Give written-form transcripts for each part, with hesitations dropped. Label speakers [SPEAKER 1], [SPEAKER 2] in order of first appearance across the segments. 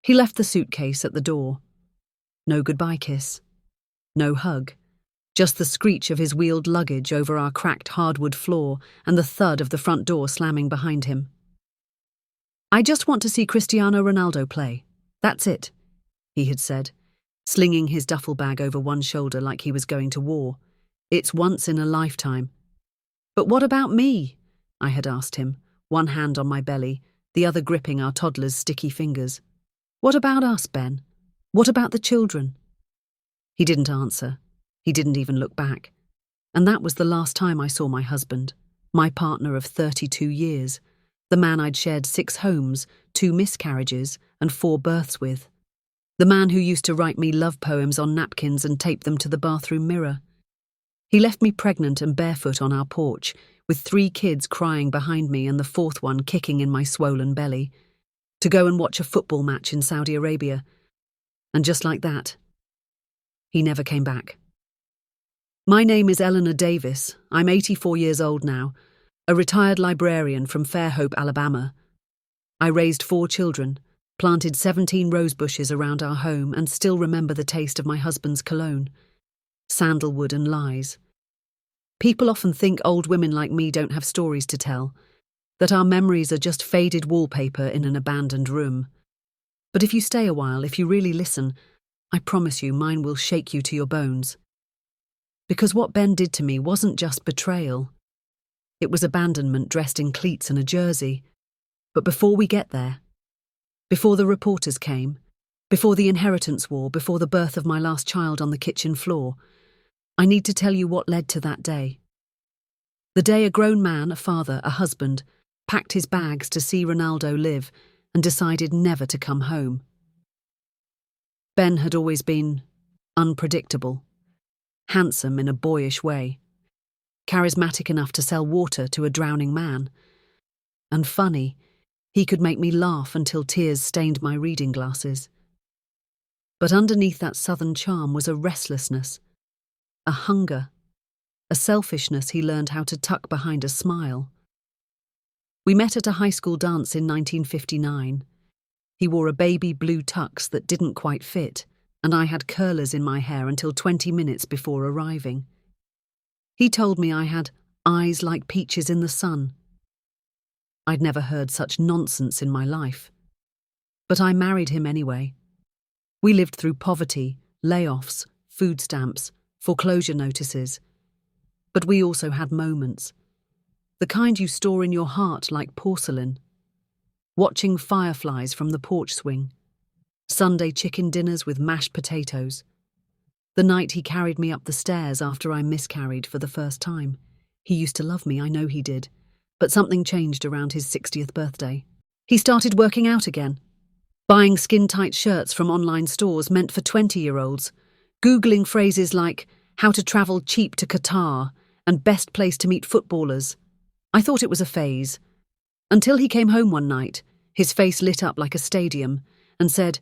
[SPEAKER 1] He left the suitcase at the door. No goodbye kiss. No hug. Just the screech of his wheeled luggage over our cracked hardwood floor and the thud of the front door slamming behind him. "I just want to see Cristiano Ronaldo play. That's it," he had said, slinging his duffel bag over one shoulder like he was going to war. "It's once in a lifetime." "But what about me?" I had asked him, one hand on my belly, the other gripping our toddler's sticky fingers. "What about us, Ben? What about the children?" He didn't answer. He didn't even look back. And that was the last time I saw my husband, my partner of 32 years, the man I'd shared 6 homes, 2 miscarriages, and 4 births with. The man who used to write me love poems on napkins and tape them to the bathroom mirror. He left me pregnant and barefoot on our porch, with 3 kids crying behind me and the 4th one kicking in my swollen belly, to go and watch a football match in Saudi Arabia. And just like that, he never came back. My name is Eleanor Davis. I'm 84 years old now, a retired librarian from Fairhope, Alabama. I raised 4 children, planted 17 rose bushes around our home, and still remember the taste of my husband's cologne, sandalwood and lies. People often think old women like me don't have stories to tell, that our memories are just faded wallpaper in an abandoned room. But if you stay a while, if you really listen, I promise you mine will shake you to your bones. Because what Ben did to me wasn't just betrayal. It was abandonment dressed in cleats and a jersey. But before we get there, before the reporters came, before the inheritance war, before the birth of my last child on the kitchen floor, I need to tell you what led to that day. The day a grown man, a father, a husband, packed his bags to see Ronaldo live and decided never to come home. Ben had always been unpredictable, handsome in a boyish way, charismatic enough to sell water to a drowning man, and funny. He could make me laugh until tears stained my reading glasses. But underneath that southern charm was a restlessness, a hunger, a selfishness he learned how to tuck behind a smile. We met at a high school dance in 1959. He wore a baby blue tux that didn't quite fit, and I had curlers in my hair until 20 minutes before arriving. He told me I had eyes like peaches in the sun. I'd never heard such nonsense in my life. But I married him anyway. We lived through poverty, layoffs, food stamps, foreclosure notices. But we also had moments. The kind you store in your heart like porcelain. Watching fireflies from the porch swing. Sunday chicken dinners with mashed potatoes. The night he carried me up the stairs after I miscarried for the first time. He used to love me, I know he did. But something changed around his 60th birthday. He started working out again. Buying skin-tight shirts from online stores meant for 20-year-olds. Googling phrases like, how to travel cheap to Qatar and best place to meet footballers. I thought it was a phase. Until he came home one night, his face lit up like a stadium, and said,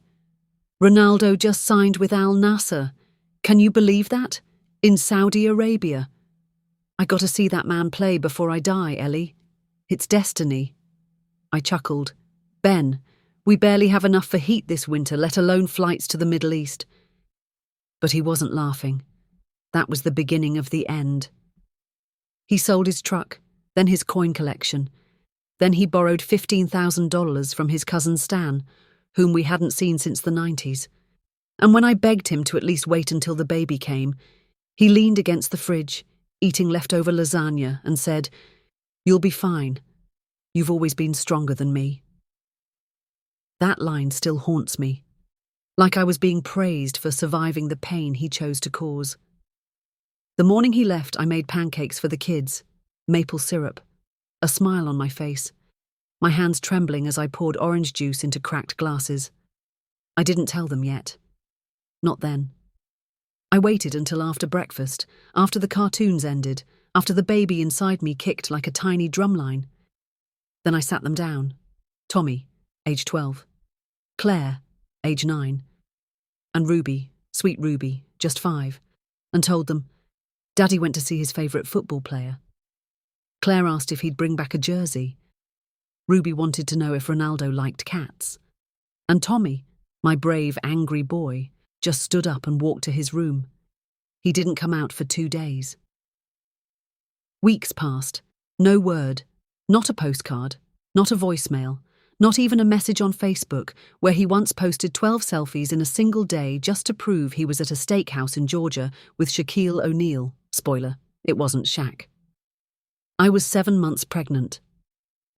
[SPEAKER 1] "Ronaldo just signed with Al Nassr. Can you believe that? In Saudi Arabia. I got to see that man play before I die, Ellie. It's destiny." I chuckled. "Ben, we barely have enough for heat this winter, let alone flights to the Middle East." But he wasn't laughing. That was the beginning of the end. He sold his truck, then his coin collection. Then he borrowed $15,000 from his cousin Stan, whom we hadn't seen since the 90s. And when I begged him to at least wait until the baby came, he leaned against the fridge, eating leftover lasagna, and said, "You'll be fine. You've always been stronger than me." That line still haunts me, like I was being praised for surviving the pain he chose to cause. The morning he left, I made pancakes for the kids, maple syrup, a smile on my face, my hands trembling as I poured orange juice into cracked glasses. I didn't tell them yet. Not then. I waited until after breakfast, after the cartoons ended, after the baby inside me kicked like a tiny drumline. Then I sat them down. Tommy, age 12. Claire, age 9. And Ruby, sweet Ruby, just 5, and told them, Daddy went to see his favourite football player. Claire asked if he'd bring back a jersey. Ruby wanted to know if Ronaldo liked cats. And Tommy, My brave, angry boy just stood up and walked to his room. He didn't come out for 2 days. Weeks passed. No word. Not a postcard. Not a voicemail. Not even a message on Facebook, where he once posted 12 selfies in a single day just to prove he was at a steakhouse in Georgia with Shaquille O'Neal. Spoiler, it wasn't Shaq. I was 7 months pregnant,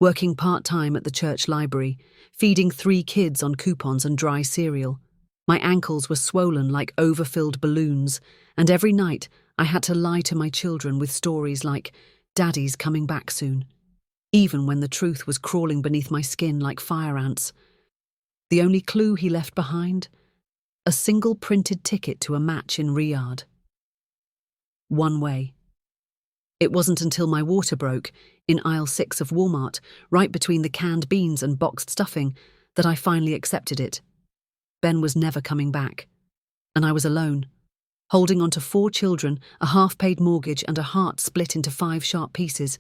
[SPEAKER 1] working part-time at the church library, feeding 3 kids on coupons and dry cereal. My ankles were swollen like overfilled balloons, and every night I had to lie to my children with stories like, "Daddy's coming back soon," even when the truth was crawling beneath my skin like fire ants. The only clue he left behind? A single printed ticket to a match in Riyadh. One way. It wasn't until my water broke, in aisle 6 of Walmart, right between the canned beans and boxed stuffing, that I finally accepted it. Ben was never coming back. And I was alone, holding on to 4 children, a half-paid mortgage and a heart split into 5 sharp pieces.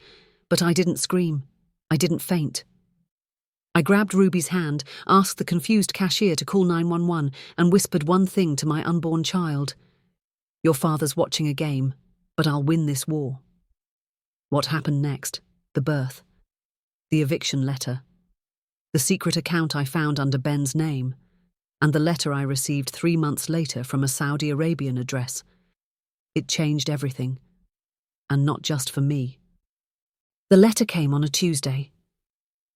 [SPEAKER 1] But I didn't scream. I didn't faint. I grabbed Ruby's hand, asked the confused cashier to call 911, and whispered one thing to my unborn child. "Your father's watching a game, but I'll win this war." What happened next? The birth. The eviction letter. The secret account I found under Ben's name. And the letter I received 3 months later from a Saudi Arabian address. It changed everything. And not just for me. The letter came on a Tuesday,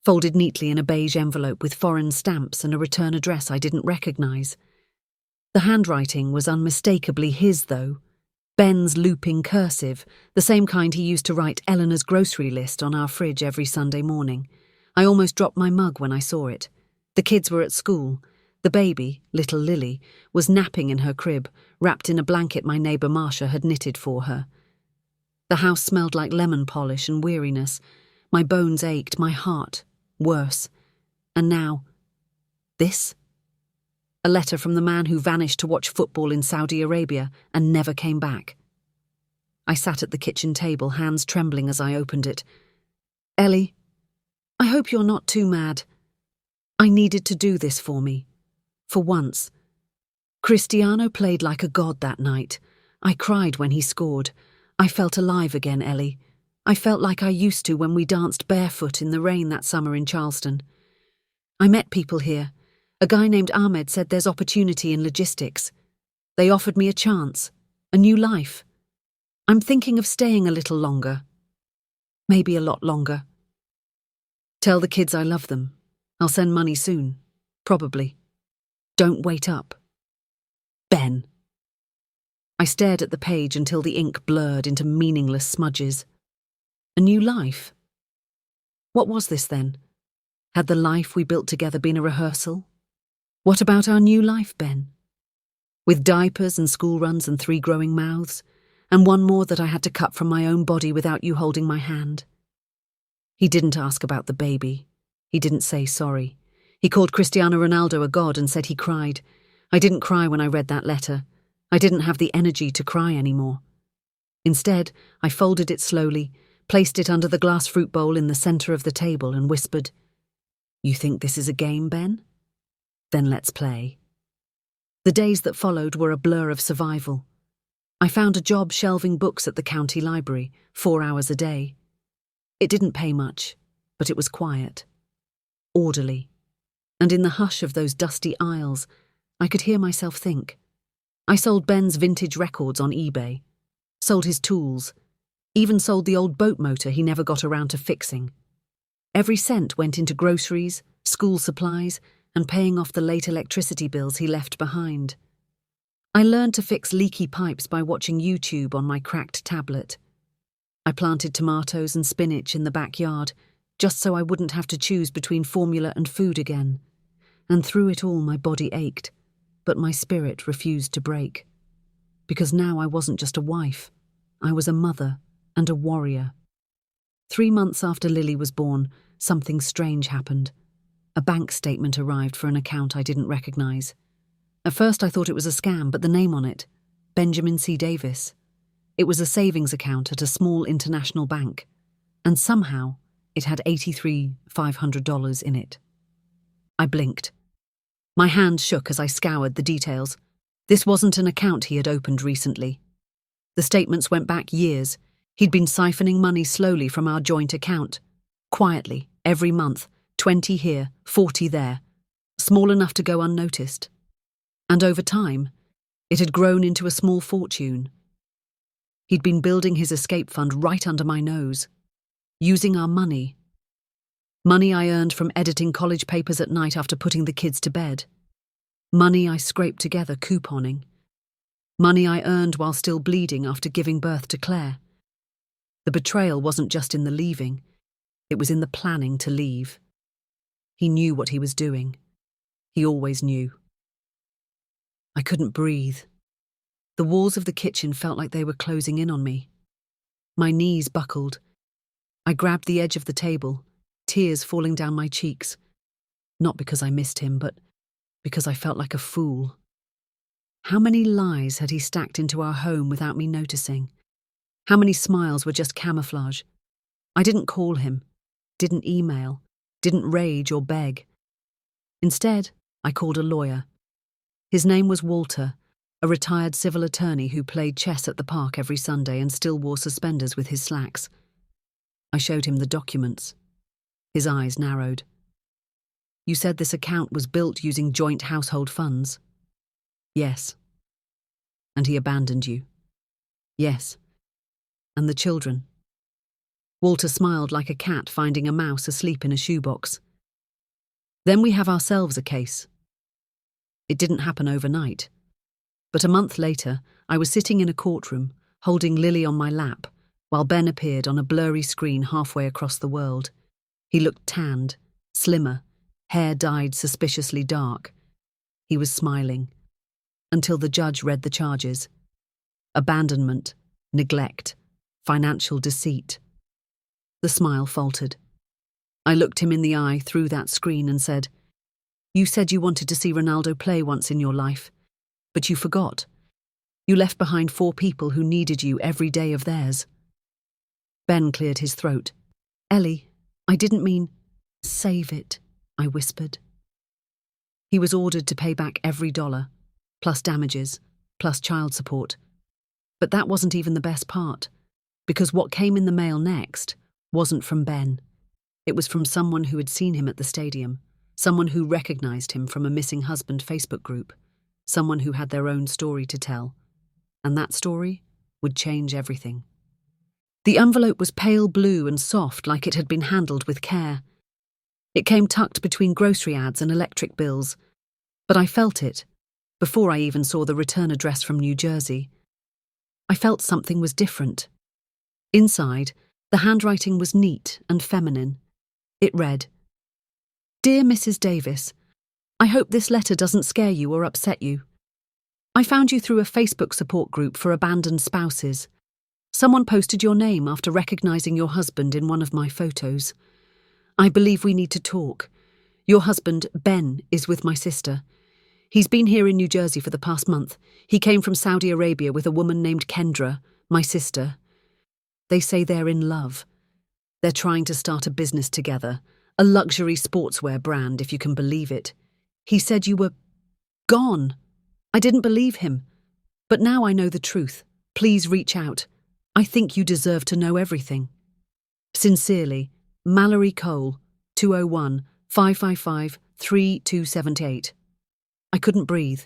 [SPEAKER 1] folded neatly in a beige envelope with foreign stamps and a return address I didn't recognize. The handwriting was unmistakably his, though. Ben's looping cursive, the same kind he used to write Eleanor's grocery list on our fridge every Sunday morning. I almost dropped my mug when I saw it. The kids were at school. The baby, little Lily, was napping in her crib, wrapped in a blanket my neighbour Marcia had knitted for her. The house smelled like lemon polish and weariness. My bones ached, my heart, worse. And now, this? A letter from the man who vanished to watch football in Saudi Arabia and never came back. I sat at the kitchen table, hands trembling as I opened it. "Ellie, I hope you're not too mad. I needed to do this for me. For once. Cristiano played like a god that night. I cried when he scored. I felt alive again, Ellie. I felt like I used to when we danced barefoot in the rain that summer in Charleston. I met people here. A guy named Ahmed said there's opportunity in logistics. They offered me a chance, a new life. I'm thinking of staying a little longer. Maybe a lot longer. Tell the kids I love them. I'll send money soon. Probably. Don't wait up. Ben." I stared at the page until the ink blurred into meaningless smudges. A new life? What was this then? Had the life we built together been a rehearsal? What about our new life, Ben? With diapers and school runs and 3 growing mouths, and one more that I had to cut from my own body without you holding my hand. He didn't ask about the baby. He didn't say sorry. He called Cristiano Ronaldo a god and said he cried. I didn't cry when I read that letter. I didn't have the energy to cry anymore. Instead, I folded it slowly, placed it under the glass fruit bowl in the center of the table and whispered, "You think this is a game, Ben? Then let's play." The days that followed were a blur of survival. I found a job shelving books at the county library, 4 hours a day. It didn't pay much, but it was quiet, orderly, and in the hush of those dusty aisles, I could hear myself think. I sold Ben's vintage records on eBay, sold his tools, even sold the old boat motor he never got around to fixing. Every cent went into groceries, school supplies, and paying off the late electricity bills he left behind. I learned to fix leaky pipes by watching YouTube on my cracked tablet. I planted tomatoes and spinach in the backyard, just so I wouldn't have to choose between formula and food again. And through it all my body ached, but my spirit refused to break. Because now I wasn't just a wife, I was a mother and a warrior. 3 months after Lily was born, something strange happened. A bank statement arrived for an account I didn't recognize. At first I thought it was a scam, but the name on it, Benjamin C. Davis. It was a savings account at a small international bank, and somehow it had $83,500 in it. I blinked. My hand shook as I scoured the details. This wasn't an account he had opened recently. The statements went back years. He'd been siphoning money slowly from our joint account. Quietly, every month, 20 here, 40 there. Small enough to go unnoticed. And over time, it had grown into a small fortune. He'd been building his escape fund right under my nose, using our money. Money I earned from editing college papers at night after putting the kids to bed. Money I scraped together couponing. Money I earned while still bleeding after giving birth to Claire. The betrayal wasn't just in the leaving, it was in the planning to leave. He knew what he was doing. He always knew. I couldn't breathe. The walls of the kitchen felt like they were closing in on me. My knees buckled. I grabbed the edge of the table, tears falling down my cheeks. Not because I missed him, but because I felt like a fool. How many lies had he stacked into our home without me noticing? How many smiles were just camouflage? I didn't call him, didn't email, didn't rage or beg. Instead, I called a lawyer. His name was Walter, a retired civil attorney who played chess at the park every Sunday and still wore suspenders with his slacks. I showed him the documents. His eyes narrowed. You said this account was built using joint household funds? Yes. And he abandoned you? Yes. And the children? Walter smiled like a cat finding a mouse asleep in a shoebox. Then we have ourselves a case. It didn't happen overnight. But a month later, I was sitting in a courtroom, holding Lily on my lap, while Ben appeared on a blurry screen halfway across the world. He looked tanned, slimmer, hair dyed suspiciously dark. He was smiling. Until the judge read the charges. Abandonment, neglect, financial deceit. The smile faltered. I looked him in the eye through that screen and said, You said you wanted to see Ronaldo play once in your life, but you forgot. You left behind 4 people who needed you every day of theirs. Ben cleared his throat. Ellie, I didn't mean, save it, I whispered. He was ordered to pay back every dollar, plus damages, plus child support. But that wasn't even the best part, because what came in the mail next wasn't from Ben. It was from someone who had seen him at the stadium, someone who recognized him from a missing husband Facebook group, someone who had their own story to tell. And that story would change everything. The envelope was pale blue and soft, like it had been handled with care. It came tucked between grocery ads and electric bills, but I felt it, before I even saw the return address from New Jersey. I felt something was different. Inside, the handwriting was neat and feminine. It read, Dear Mrs. Davis, I hope this letter doesn't scare you or upset you. I found you through a Facebook support group for abandoned spouses. Someone posted your name after recognizing your husband in one of my photos. I believe we need to talk. Your husband, Ben, is with my sister. He's been here in New Jersey for the past month. He came from Saudi Arabia with a woman named Kendra, my sister. They say they're in love. They're trying to start a business together, a luxury sportswear brand, if you can believe it. He said you were gone. I didn't believe him. But now I know the truth. Please reach out. I think you deserve to know everything. Sincerely, Mallory Cole, 201-555-3278. I couldn't breathe.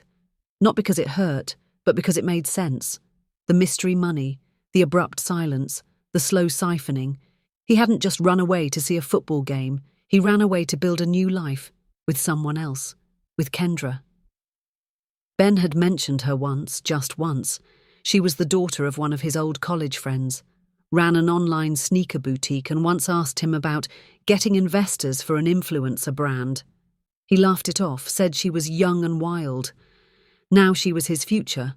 [SPEAKER 1] Not because it hurt, but because it made sense. The mystery money, the abrupt silence, the slow siphoning. He hadn't just run away to see a football game. He ran away to build a new life, with someone else, with Kendra. Ben had mentioned her once, just once. She was the daughter of one of his old college friends, ran an online sneaker boutique, and once asked him about getting investors for an influencer brand. He laughed it off, said she was young and wild. Now she was his future.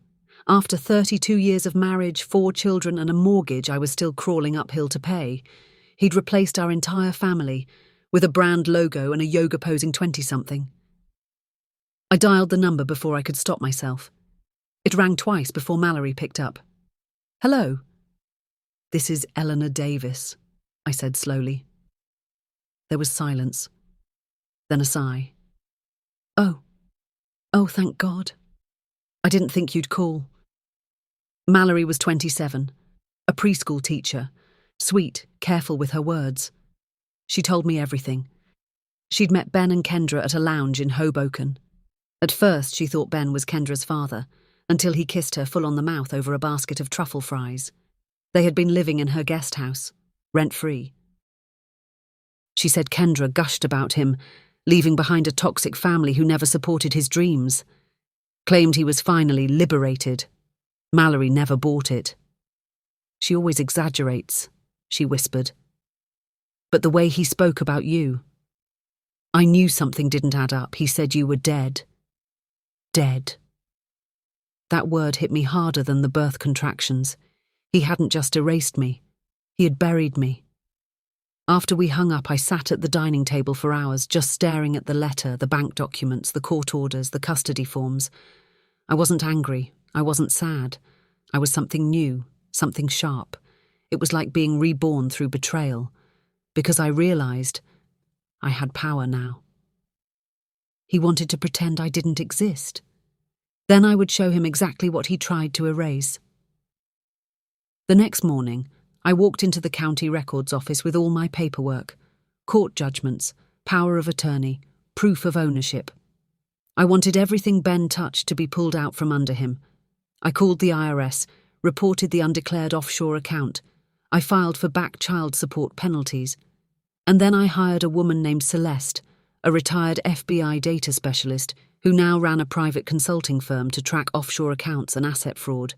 [SPEAKER 1] After 32 years of marriage, 4 children and a mortgage I was still crawling uphill to pay, he'd replaced our entire family with a brand logo and a yoga-posing 20-something. I dialed the number before I could stop myself. It rang twice before Mallory picked up. Hello? This is Eleanor Davis, I said slowly. There was silence. Then a sigh. Oh, Oh, thank God. I didn't think you'd call. Mallory was 27, a preschool teacher, sweet, careful with her words. She told me everything. She'd met Ben and Kendra at a lounge in Hoboken. At first, she thought Ben was Kendra's father, until he kissed her full on the mouth over a basket of truffle fries. They had been living in her guest house, rent-free. She said Kendra gushed about him, leaving behind a toxic family who never supported his dreams. Claimed he was finally liberated. Mallory never bought it. She always exaggerates, she whispered. But the way he spoke about you. I knew something didn't add up. He said you were dead. Dead. That word hit me harder than the birth contractions. He hadn't just erased me. He had buried me. After we hung up, I sat at the dining table for hours, just staring at the letter, the bank documents, the court orders, the custody forms. I wasn't angry. I wasn't sad. I was something new, something sharp. It was like being reborn through betrayal, because I realized I had power now. He wanted to pretend I didn't exist. Then I would show him exactly what he tried to erase. The next morning, I walked into the county records office with all my paperwork, court judgments, power of attorney, proof of ownership. I wanted everything Ben touched to be pulled out from under him. I called the IRS, reported the undeclared offshore account. I filed for back child support penalties. And then I hired a woman named Celeste, a retired FBI data specialist who now ran a private consulting firm to track offshore accounts and asset fraud.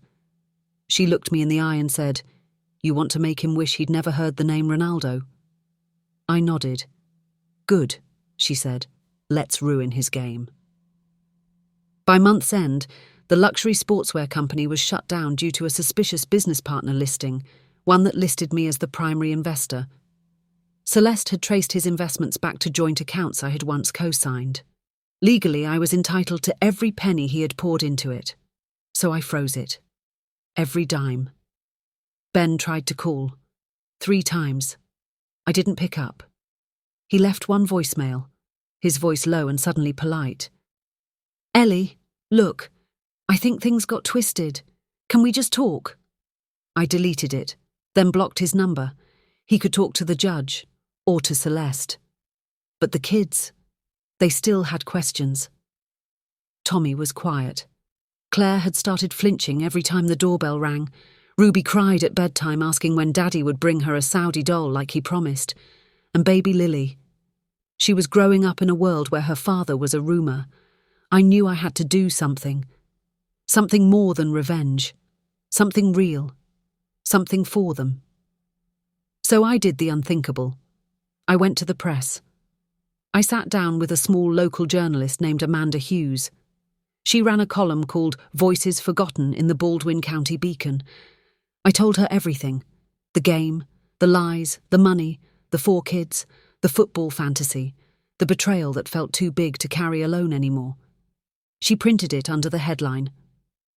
[SPEAKER 1] She looked me in the eye and said, "You want to make him wish he'd never heard the name Ronaldo?" I nodded. "Good," she said. "Let's ruin his game." By month's end, the luxury sportswear company was shut down due to a suspicious business partner listing, one that listed me as the primary investor. Celeste had traced his investments back to joint accounts I had once co-signed. Legally, I was entitled to every penny he had poured into it. So I froze it. Every dime. Ben tried to call. 3 times. I didn't pick up. He left one voicemail, his voice low and suddenly polite. "Ellie, look, I think things got twisted. Can we just talk?" I deleted it, then blocked his number. He could talk to the judge, or to Celeste. But the kids, they still had questions. Tommy was quiet. Claire had started flinching every time the doorbell rang. Ruby cried at bedtime asking when Daddy would bring her a Saudi doll like he promised. And baby Lily. She was growing up in a world where her father was a rumour. I knew I had to do something. Something more than revenge. Something real. Something for them. So I did the unthinkable. I went to the press. I sat down with a small local journalist named Amanda Hughes. She ran a column called Voices Forgotten in the Baldwin County Beacon. I told her everything. The game, the lies, the money, the 4 kids, the football fantasy, the betrayal that felt too big to carry alone anymore. She printed it under the headline,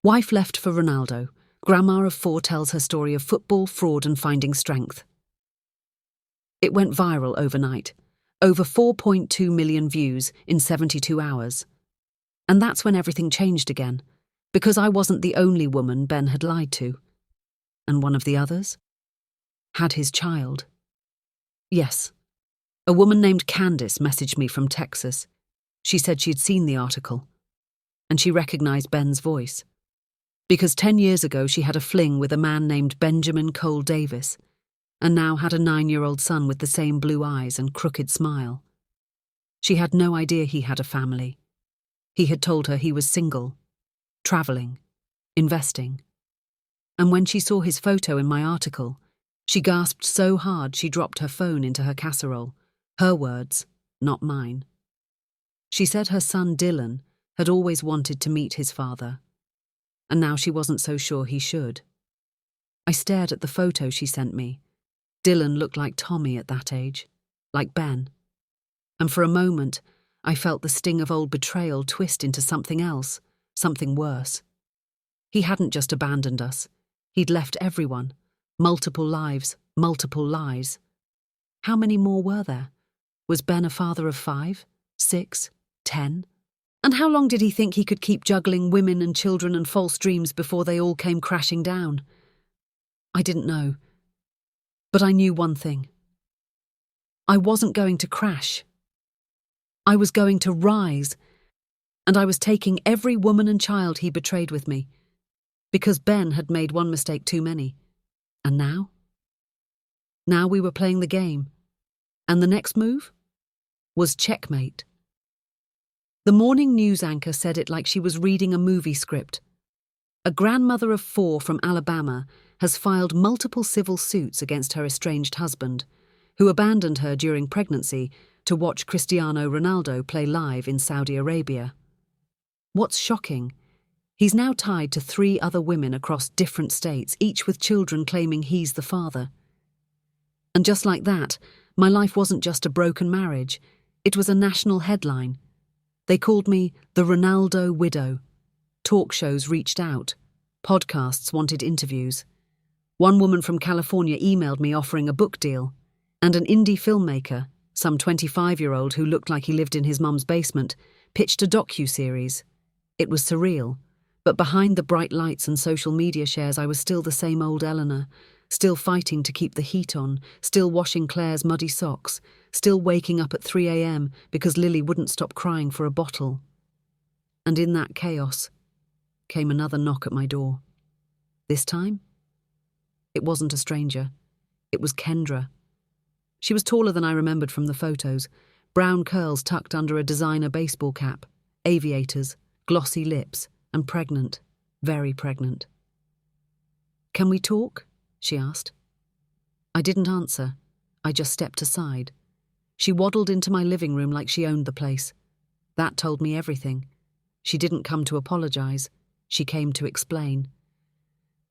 [SPEAKER 1] "Wife left for Ronaldo. Grandma of 4 tells her story of football, fraud and finding strength." It went viral overnight. Over 4.2 million views in 72 hours. And that's when everything changed again, because I wasn't the only woman Ben had lied to. And one of the others had his child. Yes. A woman named Candice messaged me from Texas. She said she'd seen the article. And she recognized Ben's voice. Because 10 years ago she had a fling with a man named Benjamin Cole Davis, and now had a 9-year-old son with the same blue eyes and crooked smile. She had no idea he had a family. He had told her he was single, travelling, investing. And when she saw his photo in my article, she gasped so hard she dropped her phone into her casserole. Her words, not mine. She said her son Dylan had always wanted to meet his father, and now she wasn't so sure he should. I stared at the photo she sent me. Dylan looked like Tommy at that age, like Ben. And for a moment, I felt the sting of old betrayal twist into something else, something worse. He hadn't just abandoned us. He'd left everyone. Multiple lives, multiple lies. How many more were there? Was Ben a father of 5, 6, 10? And how long did he think he could keep juggling women and children and false dreams before they all came crashing down? I didn't know. But I knew one thing. I wasn't going to crash. I was going to rise, and I was taking every woman and child he betrayed with me, because Ben had made one mistake too many. And now? Now we were playing the game, and the next move was checkmate. The morning news anchor said it like she was reading a movie script. A grandmother of 4 from Alabama has filed multiple civil suits against her estranged husband, who abandoned her during pregnancy to watch Cristiano Ronaldo play live in Saudi Arabia. What's shocking? He's now tied to 3 other women across different states, each with children claiming he's the father. And just like that, my life wasn't just a broken marriage, it was a national headline. They called me the Ronaldo widow. Talk shows reached out. Podcasts wanted interviews. One woman from California emailed me offering a book deal, and an indie filmmaker, some 25-year-old who looked like he lived in his mum's basement, pitched a docu-series. It was surreal, but behind the bright lights and social media shares I was still the same old Eleanor, still fighting to keep the heat on, still washing Claire's muddy socks, still waking up at 3 a.m. because Lily wouldn't stop crying for a bottle. And in that chaos came another knock at my door. This time, it wasn't a stranger. It was Kendra. She was taller than I remembered from the photos, brown curls tucked under a designer baseball cap, aviators, glossy lips, and pregnant, very pregnant. "Can we talk?" she asked. I didn't answer. I just stepped aside. She waddled into my living room like she owned the place. That told me everything. She didn't come to apologize. She came to explain.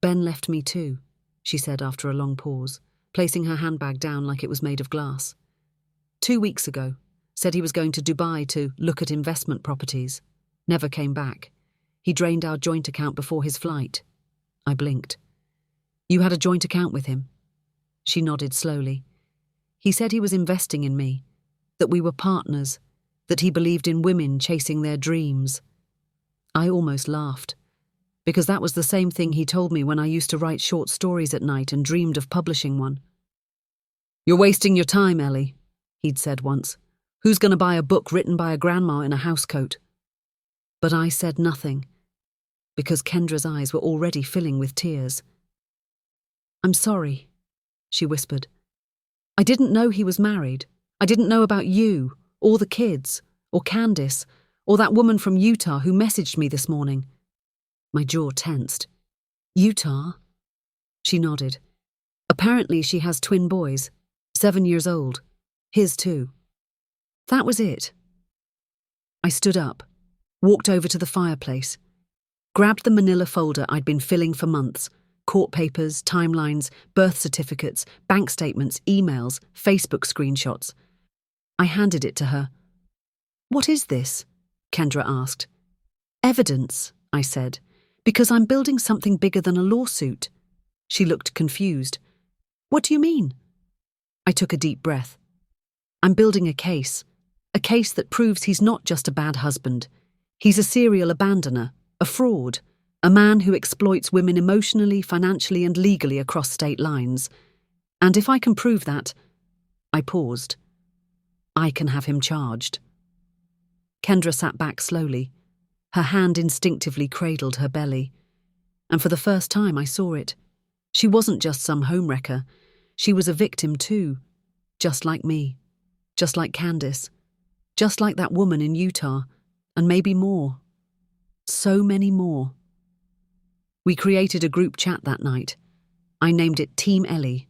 [SPEAKER 1] "Ben left me too," she said after a long pause, placing her handbag down like it was made of glass. 2 weeks ago, said he was going to Dubai to look at investment properties. Never came back. He drained our joint account before his flight. I blinked. "You had a joint account with him?" She nodded slowly. "He said he was investing in me, that we were partners, that he believed in women chasing their dreams." I almost laughed, because that was the same thing he told me when I used to write short stories at night and dreamed of publishing one. "You're wasting your time, Ellie," he'd said once. "Who's going to buy a book written by a grandma in a housecoat?" But I said nothing, because Kendra's eyes were already filling with tears. "I'm sorry," she whispered. "I didn't know he was married. I didn't know about you, or the kids, or Candice, or that woman from Utah who messaged me this morning." My jaw tensed. "Utah?" She nodded. "Apparently she has twin boys, 7 years old. His too." That was it. I stood up, walked over to the fireplace, grabbed the manila folder I'd been filling for months, court papers, timelines, birth certificates, bank statements, emails, Facebook screenshots. I handed it to her. "What is this?" Kendra asked. "Evidence," I said, "because I'm building something bigger than a lawsuit." She looked confused. "What do you mean?" I took a deep breath. "I'm building a case that proves he's not just a bad husband. He's a serial abandoner, a fraud, a man who exploits women emotionally, financially, and legally across state lines. And if I can prove that," I paused, "I can have him charged." Kendra sat back slowly. Her hand instinctively cradled her belly. And for the first time I saw it. She wasn't just some homewrecker. She was a victim too. Just like me. Just like Candice. Just like that woman in Utah. And maybe more. So many more. We created a group chat that night. I named it Team Ellie.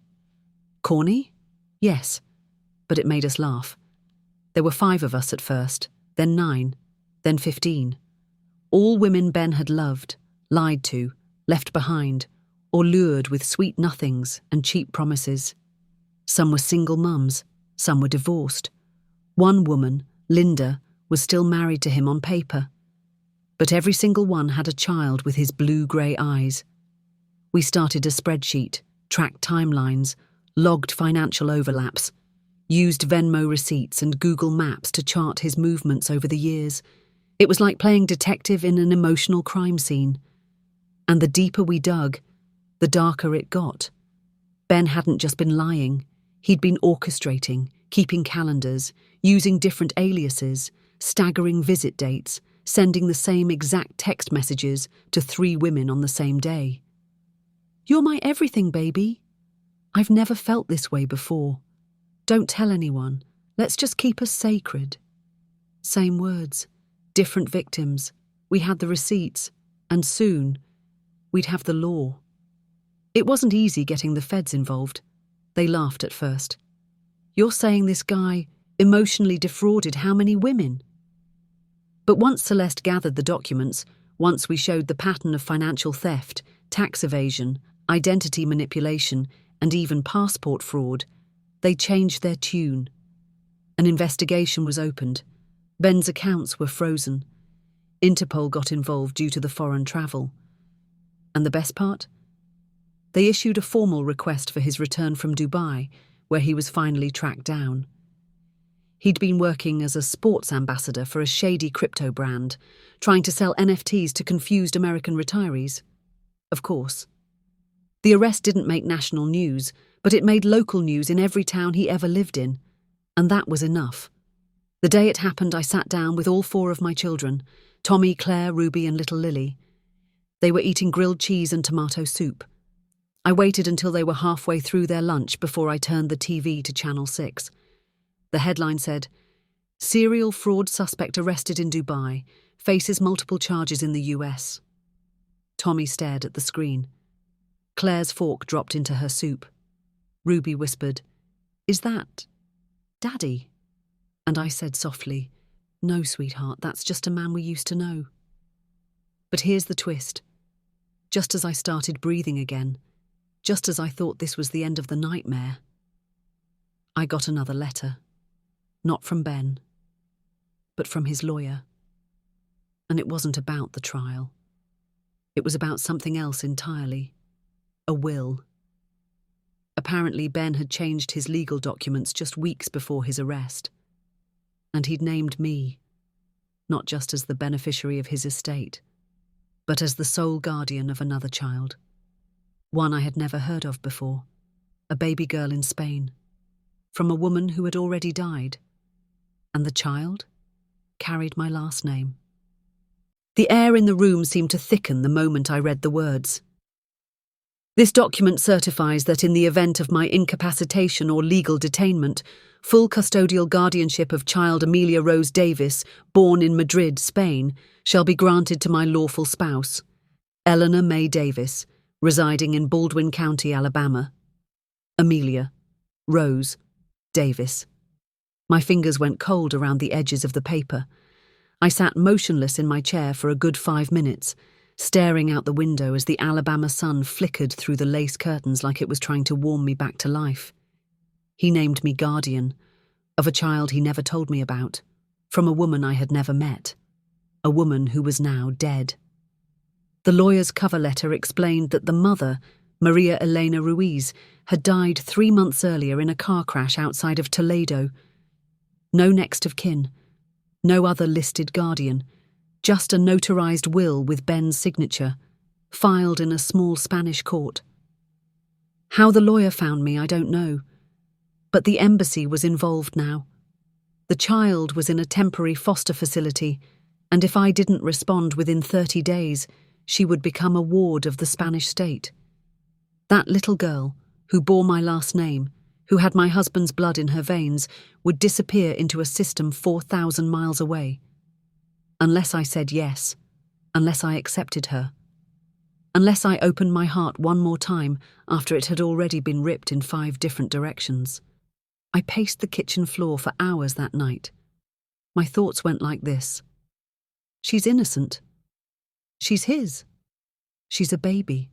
[SPEAKER 1] Corny? Yes. But it made us laugh. There were 5 of us at first, then 9, then 15. All women Ben had loved, lied to, left behind, or lured with sweet nothings and cheap promises. Some were single mums, some were divorced. One woman, Linda, was still married to him on paper. But every single one had a child with his blue-grey eyes. We started a spreadsheet, tracked timelines, logged financial overlaps, used Venmo receipts and Google Maps to chart his movements over the years. It was like playing detective in an emotional crime scene. And the deeper we dug, the darker it got. Ben hadn't just been lying. He'd been orchestrating, keeping calendars, using different aliases, staggering visit dates, sending the same exact text messages to 3 women on the same day. "You're my everything, baby. I've never felt this way before. Don't tell anyone. Let's just keep us sacred." Same words, different victims. We had the receipts, and soon we'd have the law. It wasn't easy getting the feds involved. They laughed at first. "You're saying this guy emotionally defrauded how many women?" But once Celeste gathered the documents, once we showed the pattern of financial theft, tax evasion, identity manipulation, and even passport fraud, they changed their tune. An investigation was opened. Ben's accounts were frozen. Interpol got involved due to the foreign travel. And the best part? They issued a formal request for his return from Dubai, where he was finally tracked down. He'd been working as a sports ambassador for a shady crypto brand, trying to sell NFTs to confused American retirees. Of course. The arrest didn't make national news, but it made local news in every town he ever lived in, and that was enough. The day it happened, I sat down with all 4 of my children, Tommy, Claire, Ruby, and little Lily. They were eating grilled cheese and tomato soup. I waited until they were halfway through their lunch before I turned the TV to Channel 6. The headline said, "Serial fraud suspect arrested in Dubai, faces multiple charges in the US." Tommy stared at the screen. Claire's fork dropped into her soup. Ruby whispered, "Is that Daddy?" And I said softly, "No, sweetheart, that's just a man we used to know." But here's the twist. Just as I started breathing again, just as I thought this was the end of the nightmare, I got another letter. Not from Ben, but from his lawyer. And it wasn't about the trial. It was about something else entirely. A will. Apparently, Ben had changed his legal documents just weeks before his arrest. And he'd named me, not just as the beneficiary of his estate, but as the sole guardian of another child. One I had never heard of before. A baby girl in Spain. From a woman who had already died. And the child carried my last name. The air in the room seemed to thicken the moment I read the words. "This document certifies that in the event of my incapacitation or legal detainment, full custodial guardianship of child Amelia Rose Davis, born in Madrid, Spain, shall be granted to my lawful spouse, Eleanor May Davis, residing in Baldwin County, Alabama. Amelia Rose Davis." My fingers went cold around the edges of the paper. I sat motionless in my chair for a good 5 minutes, staring out the window as the Alabama sun flickered through the lace curtains like it was trying to warm me back to life. He named me guardian, of a child he never told me about, from a woman I had never met, a woman who was now dead. The lawyer's cover letter explained that the mother, Maria Elena Ruiz, had died 3 months earlier in a car crash outside of Toledo. No next of kin, no other listed guardian, just a notarized will with Ben's signature, filed in a small Spanish court. How the lawyer found me, I don't know, but the embassy was involved now. The child was in a temporary foster facility, and if I didn't respond within 30 days, she would become a ward of the Spanish state. That little girl, who bore my last name, who had my husband's blood in her veins, would disappear into a system 4,000 miles away. Unless I said yes, unless I accepted her, unless I opened my heart one more time after it had already been ripped in 5 different directions. I paced the kitchen floor for hours that night. My thoughts went like this. She's innocent. She's his. She's a baby.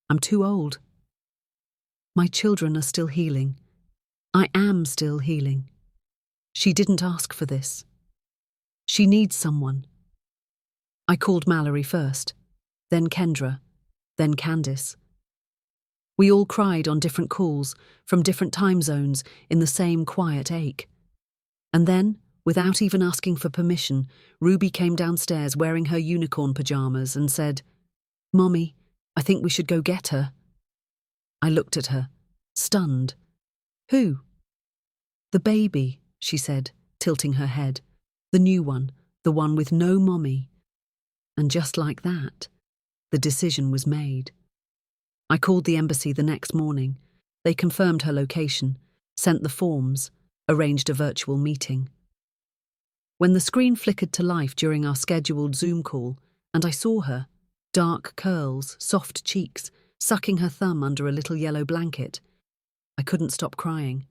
[SPEAKER 1] I'm too old. My children are still healing. I am still healing. She didn't ask for this. She needs someone. I called Mallory first, then Kendra, then Candice. We all cried on different calls, from different time zones, in the same quiet ache. And then, Without even asking for permission, Ruby came downstairs wearing her unicorn pajamas and said, "Mommy, I think we should go get her." I looked at her, stunned. "Who?" "The baby," she said, tilting her head. "The new one, the one with no mommy." And just like that, the decision was made. I called the embassy the next morning. They confirmed her location, sent the forms, arranged a virtual meeting. When the screen flickered to life during our scheduled Zoom call, and I saw her, dark curls, soft cheeks, sucking her thumb under a little yellow blanket, I couldn't stop crying.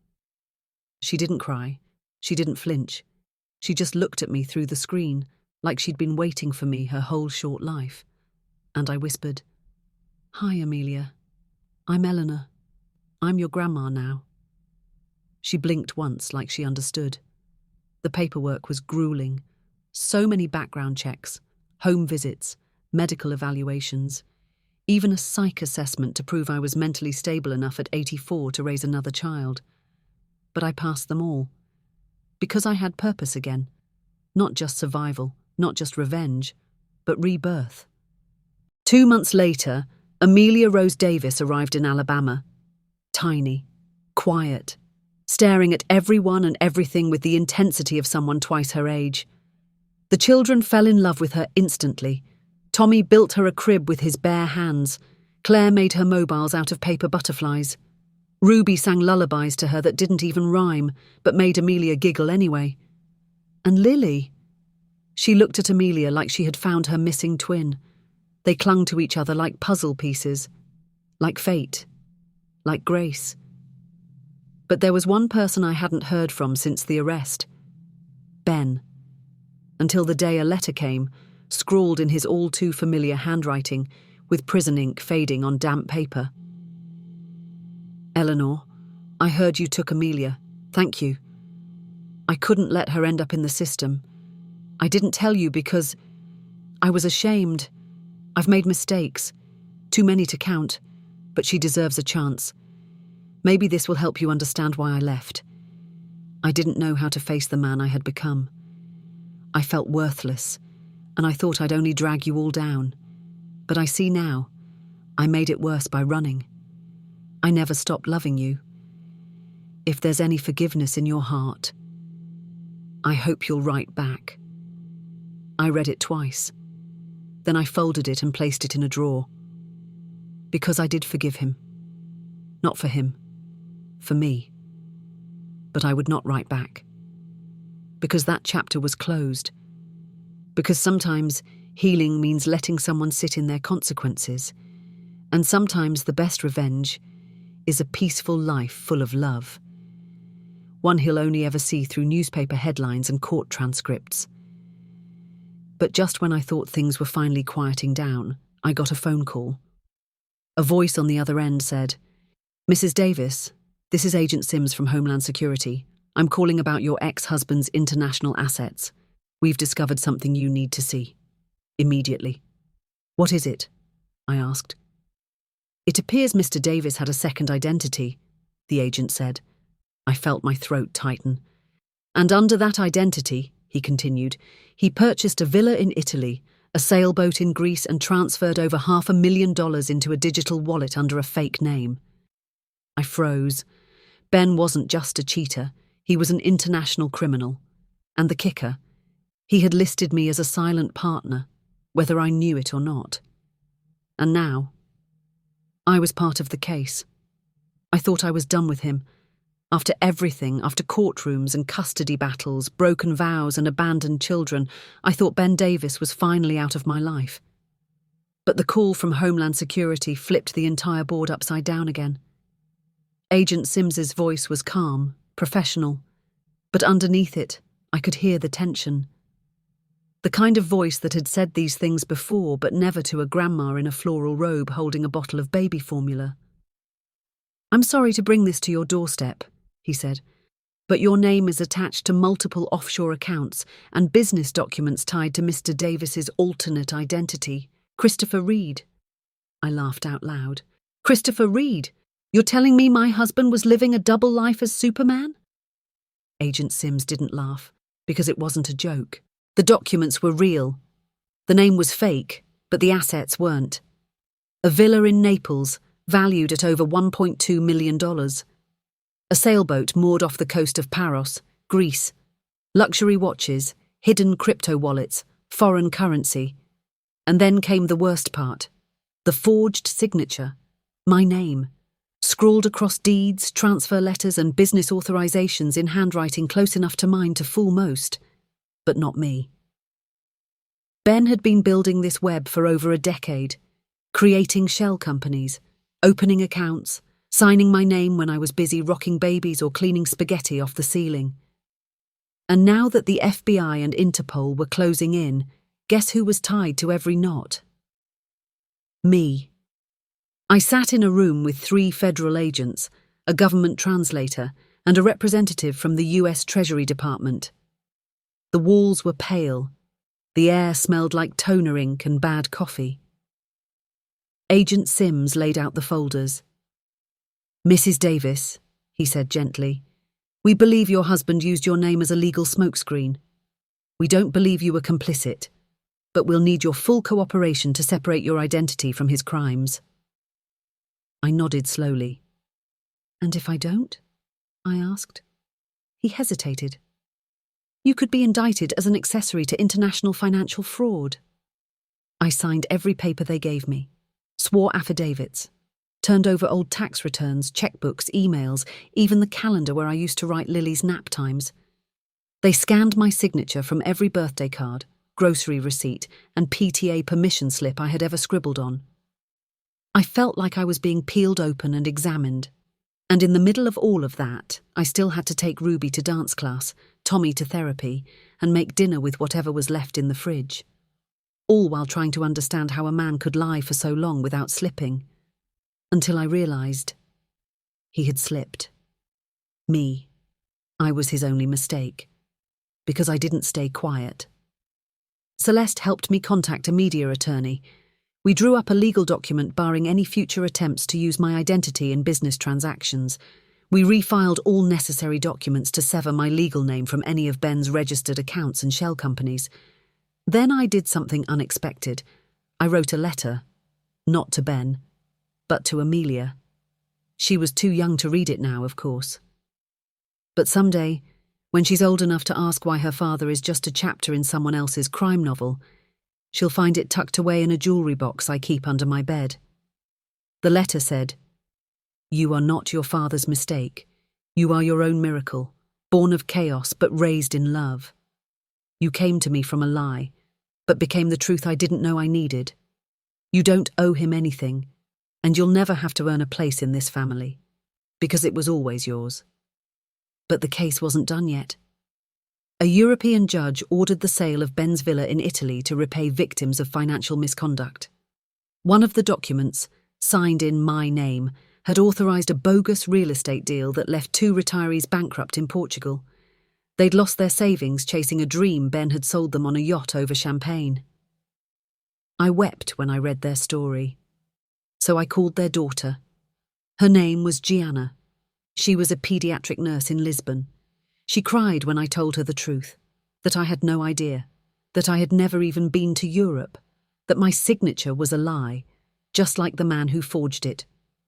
[SPEAKER 1] She didn't cry. She didn't flinch. She just looked at me through the screen, like she'd been waiting for me her whole short life. And I whispered, "Hi, Amelia. I'm Eleanor. I'm your grandma now." She blinked once like she understood. The paperwork was grueling. So many background checks, home visits, medical evaluations, even a psych assessment to prove I was mentally stable enough at 84 to raise another child. But I passed them all. Because I had purpose again. Not just survival, not just revenge, but rebirth. 2 months later, Amelia Rose Davis arrived in Alabama. Tiny, quiet, staring at everyone and everything with the intensity of someone twice her age. The children fell in love with her instantly. Tommy built her a crib with his bare hands. Claire made her mobiles out of paper butterflies. Ruby sang lullabies to her that didn't even rhyme, but made Amelia giggle anyway. And Lily? She looked at Amelia like she had found her missing twin. They clung to each other like puzzle pieces, like fate, like grace. But there was one person I hadn't heard from since the arrest. Ben. Until the day a letter came, scrawled in his all-too-familiar handwriting, with prison ink fading on damp paper. "Eleanor, I heard you took Amelia. Thank you. I couldn't let her end up in the system. I didn't tell you because I was ashamed. I've made mistakes, too many to count, but she deserves a chance. Maybe this will help you understand why I left. I didn't know how to face the man I had become. I felt worthless, and I thought I'd only drag you all down. But I see now, I made it worse by running. I never stopped loving you. If there's any forgiveness in your heart, I hope you'll write back." I read it twice. Then I folded it and placed it in a drawer. Because I did forgive him. Not for him. For me. But I would not write back. Because that chapter was closed. Because sometimes healing means letting someone sit in their consequences. And sometimes the best revenge is a peaceful life full of love. One he'll only ever see through newspaper headlines and court transcripts. But just when I thought things were finally quieting down, I got a phone call. A voice on the other end said, "Mrs. Davis, this is Agent Sims from Homeland Security. I'm calling about your ex-husband's international assets. We've discovered something you need to see. Immediately." "What is it?" I asked. "It appears Mr. Davis had a second identity," the agent said. I felt my throat tighten. "And under that identity," he continued, "he purchased a villa in Italy, a sailboat in Greece, and transferred over $500,000 into a digital wallet under a fake name." I froze. Ben wasn't just a cheater, he was an international criminal. And the kicker, he had listed me as a silent partner, whether I knew it or not. And now, I was part of the case. I thought I was done with him. After everything, after courtrooms and custody battles, broken vows and abandoned children, I thought Ben Davis was finally out of my life. But the call from Homeland Security flipped the entire board upside down again. Agent Sims's voice was calm, professional, but underneath it, I could hear the tension. The kind of voice that had said these things before, but never to a grandma in a floral robe holding a bottle of baby formula. "I'm sorry to bring this to your doorstep," he said, "but your name is attached to multiple offshore accounts and business documents tied to Mr. Davis's alternate identity, Christopher Reed." I laughed out loud. "Christopher Reed? You're telling me my husband was living a double life as Superman?" Agent Sims didn't laugh. because it wasn't a joke. The documents were real. The name was fake, but the assets weren't. A villa in Naples, valued at over $1.2 million. A sailboat moored off the coast of Paros, Greece. Luxury watches, hidden crypto wallets, foreign currency. And then came the worst part. The forged signature. My name. Scrawled across deeds, transfer letters and business authorizations in handwriting close enough to mine to fool most. But not me. Ben had been building this web for over a decade, creating shell companies, opening accounts, signing my name when I was busy rocking babies or cleaning spaghetti off the ceiling. And now that the FBI and Interpol were closing in, guess who was tied to every knot? Me. I sat in a room with 3 federal agents, a government translator, and a representative from the US Treasury Department. The walls were pale. The air smelled like toner ink and bad coffee. Agent Sims laid out the folders. "Mrs. Davis," he said gently, "we believe your husband used your name as a legal smokescreen. We don't believe you were complicit, but we'll need your full cooperation to separate your identity from his crimes." I nodded slowly. "And if I don't?" I asked. He hesitated. "You could be indicted as an accessory to international financial fraud." I signed every paper they gave me, swore affidavits, turned over old tax returns, checkbooks, emails, even the calendar where I used to write Lily's nap times. They scanned my signature from every birthday card, grocery receipt, and PTA permission slip I had ever scribbled on. I felt like I was being peeled open and examined. And in the middle of all of that, I still had to take Ruby to dance class, Tommy to therapy, and make dinner with whatever was left in the fridge. All while trying to understand how a man could lie for so long without slipping. Until I realized he had slipped. Me. I was his only mistake. Because I didn't stay quiet. Celeste helped me contact a media attorney. We drew up a legal document barring any future attempts to use my identity in business transactions. We refiled all necessary documents to sever my legal name from any of Ben's registered accounts and shell companies. Then I did something unexpected. I wrote a letter, not to Ben, but to Amelia. She was too young to read it now, of course. But someday, when she's old enough to ask why her father is just a chapter in someone else's crime novel, she'll find it tucked away in a jewelry box I keep under my bed. The letter said, "You are not your father's mistake. You are your own miracle, born of chaos but raised in love. You came to me from a lie, but became the truth I didn't know I needed. You don't owe him anything, and you'll never have to earn a place in this family, because it was always yours." But the case wasn't done yet. A European judge ordered the sale of Ben's villa in Italy to repay victims of financial misconduct. One of the documents, signed in my name, had authorized a bogus real estate deal that left 2 retirees bankrupt in Portugal. They'd lost their savings chasing a dream Ben had sold them on a yacht over champagne. I wept when I read their story. So I called their daughter. Her name was Gianna. She was a pediatric nurse in Lisbon. She cried when I told her the truth, that I had no idea, that I had never even been to Europe, that my signature was a lie, just like the man who forged it.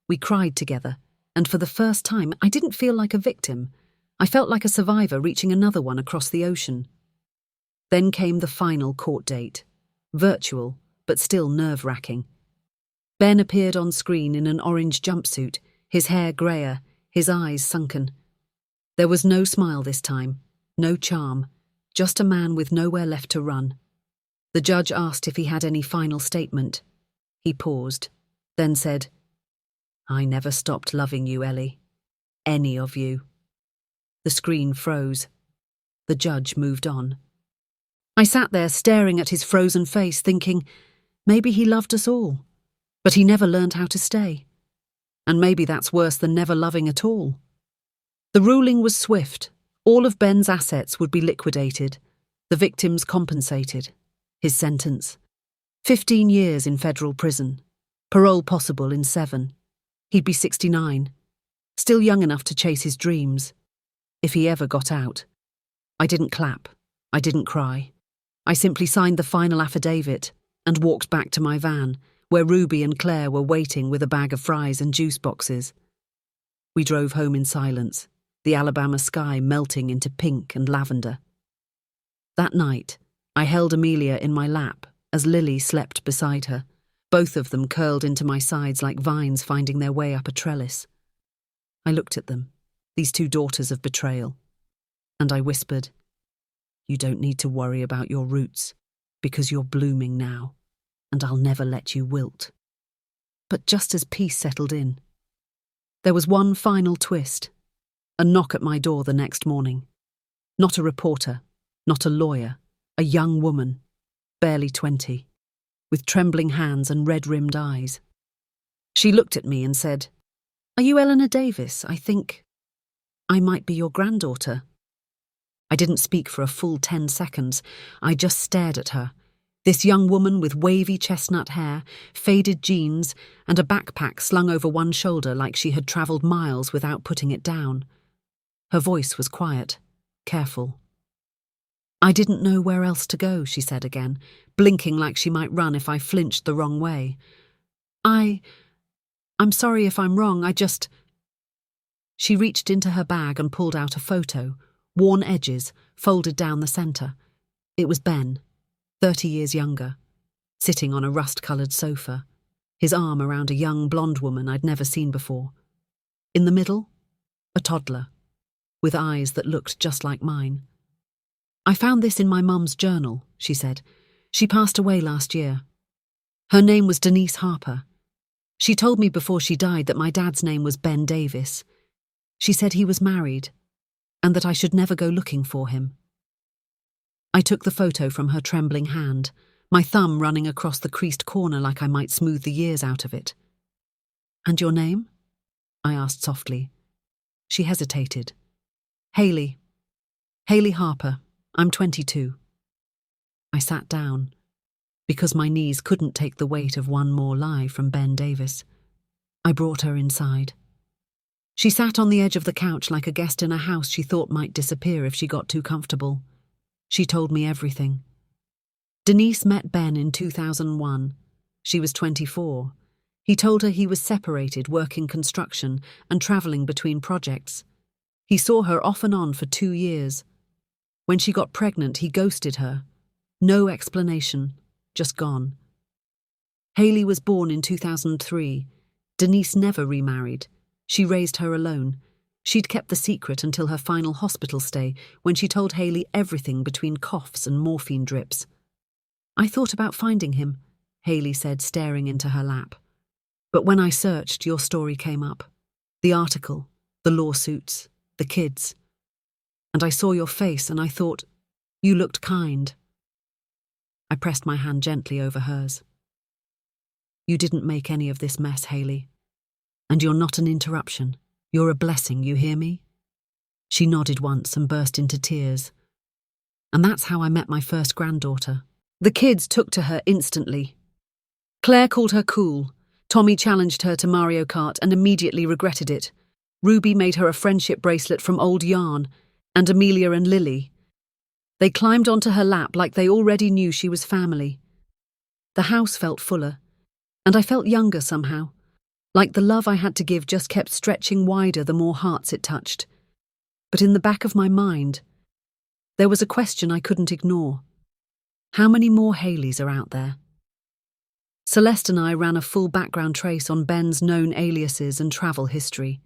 [SPEAKER 1] We cried together, and for the first time I didn't feel like a victim. I felt like a survivor reaching another one across the ocean. Then came the final court date. Virtual, but still nerve-wracking. Ben appeared on screen in an orange jumpsuit, his hair greyer, his eyes sunken. There was no smile this time, no charm, just a man with nowhere left to run. The judge asked if he had any final statement. He paused, then said, "I never stopped loving you, Ellie. Any of you." The screen froze. The judge moved on. I sat there staring at his frozen face, thinking, maybe he loved us all, but he never learned how to stay. And maybe that's worse than never loving at all. The ruling was swift. All of Ben's assets would be liquidated, the victims compensated. His sentence: 15 years in federal prison, parole possible in 7. He'd be 69, still young enough to chase his dreams. If he ever got out. I didn't clap. I didn't cry. I simply signed the final affidavit and walked back to my van, where Ruby and Claire were waiting with a bag of fries and juice boxes. We drove home in silence, the Alabama sky melting into pink and lavender. That night, I held Amelia in my lap as Lily slept beside her, both of them curled into my sides like vines finding their way up a trellis. I looked at them, these two daughters of betrayal, and I whispered, "You don't need to worry about your roots, because you're blooming now, and I'll never let you wilt." But just as peace settled in, there was one final twist, a knock at my door the next morning. Not a reporter, not a lawyer, a young woman, barely 20, with trembling hands and red-rimmed eyes. She looked at me and said, "Are you Eleanor Davis? I think I might be your granddaughter." I didn't speak for a full 10 seconds. I just stared at her. This young woman with wavy chestnut hair, faded jeans, and a backpack slung over one shoulder like she had travelled miles without putting it down. Her voice was quiet, careful. "I didn't know where else to go," she said again, blinking like she might run if I flinched the wrong way. I'm sorry if I'm wrong, She reached into her bag and pulled out a photo, worn edges, folded down the centre. It was Ben, 30 years younger, sitting on a rust-coloured sofa, his arm around a young blonde woman I'd never seen before. In the middle, a toddler, with eyes that looked just like mine. "I found this in my mum's journal," she said. "She passed away last year. Her name was Denise Harper. She told me before she died that my dad's name was Ben Davis. She said he was married, and that I should never go looking for him." I took the photo from her trembling hand, my thumb running across the creased corner like I might smooth the years out of it. "And your name?" I asked softly. She hesitated. Haley Harper. I'm 22. I sat down, because my knees couldn't take the weight of one more lie from Ben Davis. I brought her inside. She sat on the edge of the couch like a guest in a house she thought might disappear if she got too comfortable. She told me everything. Denise met Ben in 2001. She was 24. He told her he was separated, working construction and travelling between projects. He saw her off and on for 2 years. When she got pregnant, he ghosted her. No explanation, just gone. Haley was born in 2003. Denise never remarried. She raised her alone. She'd kept the secret until her final hospital stay, when she told Haley everything between coughs and morphine drips. "I thought about finding him," Haley said, staring into her lap. "But when I searched, your story came up. The article, the lawsuits, the kids. And I saw your face and I thought, you looked kind." I pressed my hand gently over hers. "You didn't make any of this mess, Haley. And you're not an interruption. You're a blessing, you hear me?" She nodded once and burst into tears. And that's how I met my first granddaughter. The kids took to her instantly. Claire called her cool. Tommy challenged her to Mario Kart and immediately regretted it. Ruby made her a friendship bracelet from old yarn, and Amelia and Lily. They climbed onto her lap like they already knew she was family. The house felt fuller, and I felt younger somehow, like the love I had to give just kept stretching wider the more hearts it touched. But in the back of my mind, there was a question I couldn't ignore. How many more Haleys are out there? Celeste and I ran a full background trace on Ben's known aliases and travel history.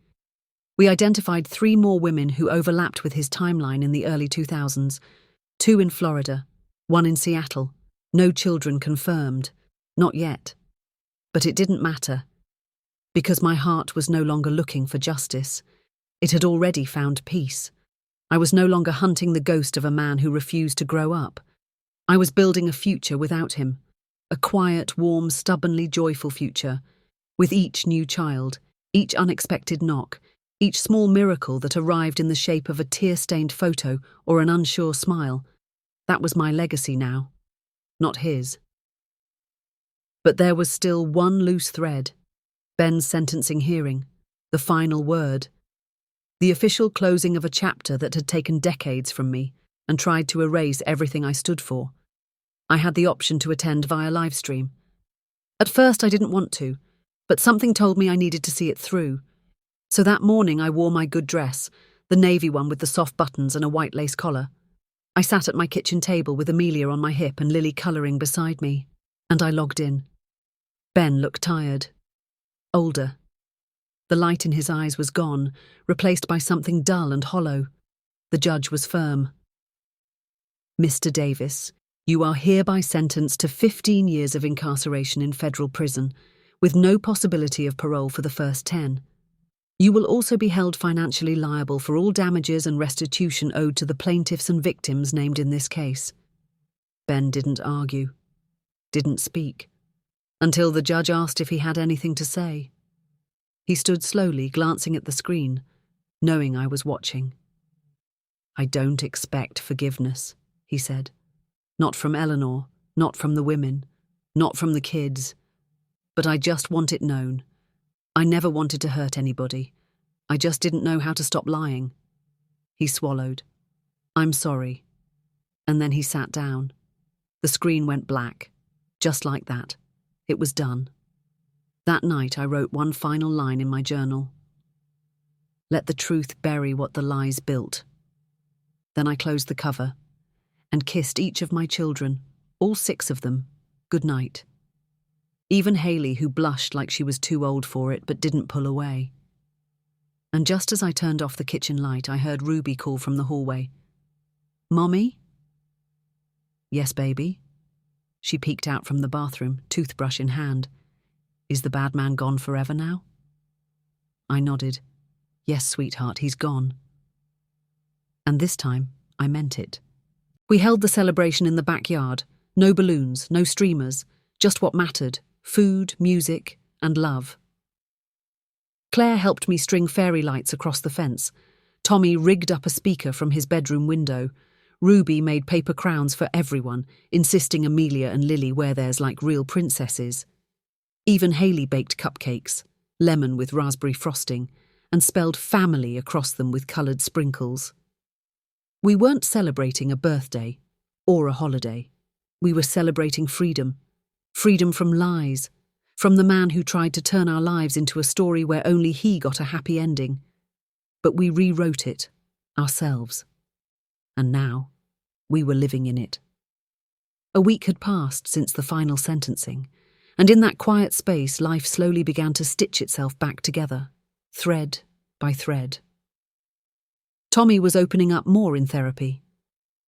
[SPEAKER 1] We identified 3 more women who overlapped with his timeline in the early 2000s, 2 in Florida, 1 in Seattle. No children confirmed. Not yet. But it didn't matter, because my heart was no longer looking for justice. It had already found peace. I was no longer hunting the ghost of a man who refused to grow up. I was building a future without him, a quiet, warm, stubbornly joyful future. With each new child, each unexpected knock, each small miracle that arrived in the shape of a tear-stained photo or an unsure smile, that was my legacy now, not his. But there was still one loose thread: Ben's sentencing hearing, the final word, the official closing of a chapter that had taken decades from me and tried to erase everything I stood for. I had the option to attend via livestream. At first I didn't want to, but something told me I needed to see it through. So that morning I wore my good dress, the navy one with the soft buttons and a white lace collar. I sat at my kitchen table with Amelia on my hip and Lily colouring beside me, and I logged in. Ben looked tired, older. The light in his eyes was gone, replaced by something dull and hollow. The judge was firm. Mr. Davis, you are hereby sentenced to 15 years of incarceration in federal prison, with no possibility of parole for the first 10. You will also be held financially liable for all damages and restitution owed to the plaintiffs and victims named in this case. Ben didn't argue, didn't speak, until the judge asked if he had anything to say. He stood slowly, glancing at the screen, knowing I was watching. I don't expect forgiveness, he said. Not from Eleanor, not from the women, not from the kids. But I just want it known. I never wanted to hurt anybody. I just didn't know how to stop lying. He swallowed. I'm sorry. And then he sat down. The screen went black. Just like that. It was done. That night I wrote one final line in my journal. Let the truth bury what the lies built. Then I closed the cover and kissed each of my children, all 6 of them, good night. Even Haley, who blushed like she was too old for it but didn't pull away. And just as I turned off the kitchen light, I heard Ruby call from the hallway. Mommy? Yes, baby. She peeked out from the bathroom, toothbrush in hand. Is the bad man gone forever now? I nodded. Yes, sweetheart, he's gone. And this time, I meant it. We held the celebration in the backyard. No balloons, no streamers, just what mattered. Food, music, and love. Claire helped me string fairy lights across the fence. Tommy rigged up a speaker from his bedroom window. Ruby made paper crowns for everyone, insisting Amelia and Lily wear theirs like real princesses. Even Haley baked cupcakes, lemon with raspberry frosting, and spelled family across them with coloured sprinkles. We weren't celebrating a birthday or a holiday. We were celebrating freedom. Freedom from lies, from the man who tried to turn our lives into a story where only he got a happy ending. But we rewrote it, ourselves. And now, we were living in it. A week had passed since the final sentencing, and in that quiet space, life slowly began to stitch itself back together, thread by thread. Tommy was opening up more in therapy.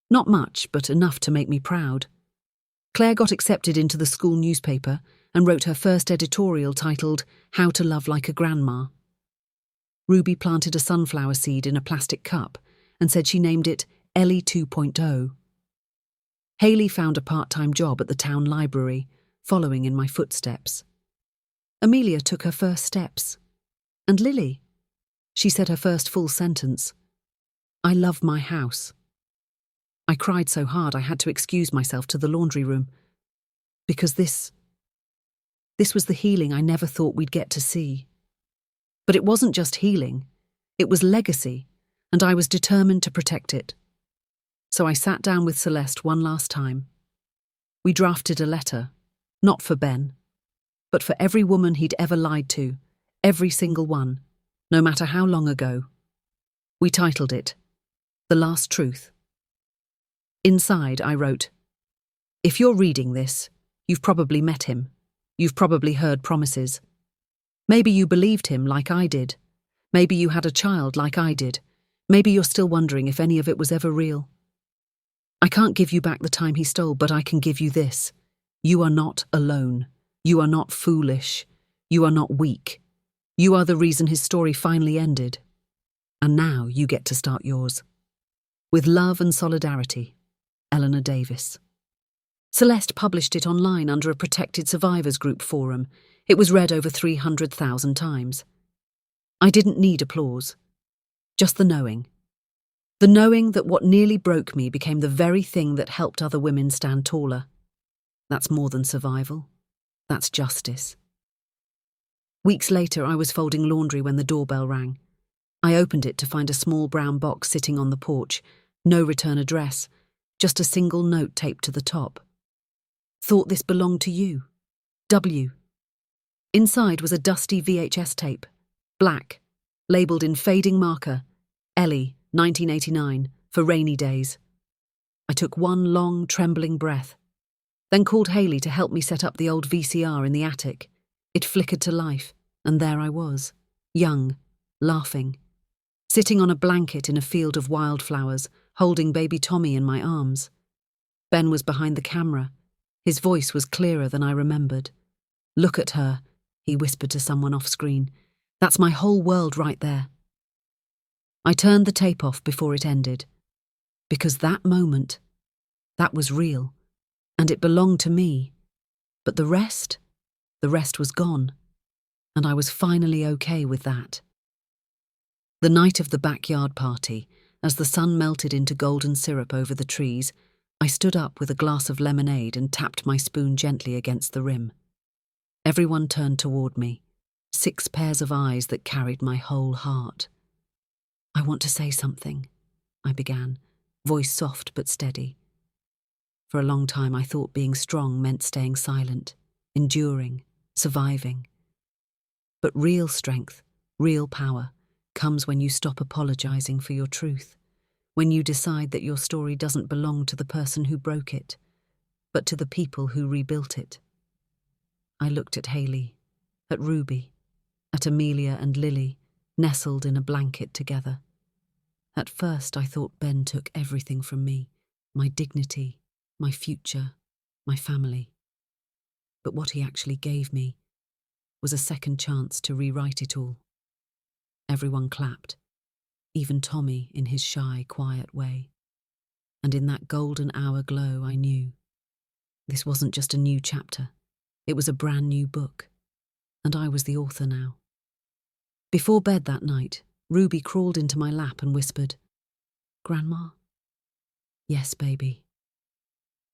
[SPEAKER 1] Not much, but enough to make me proud. Claire got accepted into the school newspaper and wrote her first editorial titled How to Love Like a Grandma. Ruby planted a sunflower seed in a plastic cup and said she named it Ellie 2.0. Haley found a part-time job at the town library, following in my footsteps. Amelia took her first steps. And Lily? She said her first full sentence. I love my house. I cried so hard I had to excuse myself to the laundry room. Because this was the healing I never thought we'd get to see. But it wasn't just healing. It was legacy, and I was determined to protect it. So I sat down with Celeste one last time. We drafted a letter, not for Ben, but for every woman he'd ever lied to, every single one, no matter how long ago. We titled it, The Last Truth. Inside, I wrote, if you're reading this, you've probably met him. You've probably heard promises. Maybe you believed him like I did. Maybe you had a child like I did. Maybe you're still wondering if any of it was ever real. I can't give you back the time he stole, but I can give you this. You are not alone. You are not foolish. You are not weak. You are the reason his story finally ended. And now you get to start yours. With love and solidarity. Eleanor Davis. Celeste published it online under a protected survivors group forum. It was read over 300,000 times. I didn't need applause. Just the knowing. The knowing that what nearly broke me became the very thing that helped other women stand taller. That's more than survival. That's justice. Weeks later, I was folding laundry when the doorbell rang. I opened it to find a small brown box sitting on the porch, No return address, just a single note taped to the top. Thought this belonged to you. W. Inside was a dusty VHS tape, black, labelled in fading marker, Ellie, 1989, for rainy days. I took one long, trembling breath, then called Hayley to help me set up the old VCR in the attic. It flickered to life, and there I was, young, laughing, sitting on a blanket in a field of wildflowers, holding baby Tommy in my arms. Ben was behind the camera. His voice was clearer than I remembered. "Look at her," he whispered to someone off screen. "That's my whole world right there." I turned the tape off before it ended, because that moment, that was real, and it belonged to me. But the rest was gone, and I was finally okay with that. The night of the backyard party, as the sun melted into golden syrup over the trees, I stood up with a glass of lemonade and tapped my spoon gently against the rim. Everyone turned toward me, 6 pairs of eyes that carried my whole heart. "I want to say something," I began, voice soft but steady. For a long time I thought being strong meant staying silent, enduring, surviving. But real strength, real power, comes when you stop apologizing for your truth, when you decide that your story doesn't belong to the person who broke it, but to the people who rebuilt it. I looked at Hayley, at Ruby, at Amelia and Lily, nestled in a blanket together. At first I thought Ben took everything from me, my dignity, my future, my family. But what he actually gave me was a second chance to rewrite it all. Everyone clapped, even Tommy in his shy, quiet way. And in that golden hour glow I knew this wasn't just a new chapter, it was a brand new book, and I was the author now. Before bed that night, Ruby crawled into my lap and whispered, "Grandma?" "Yes, baby."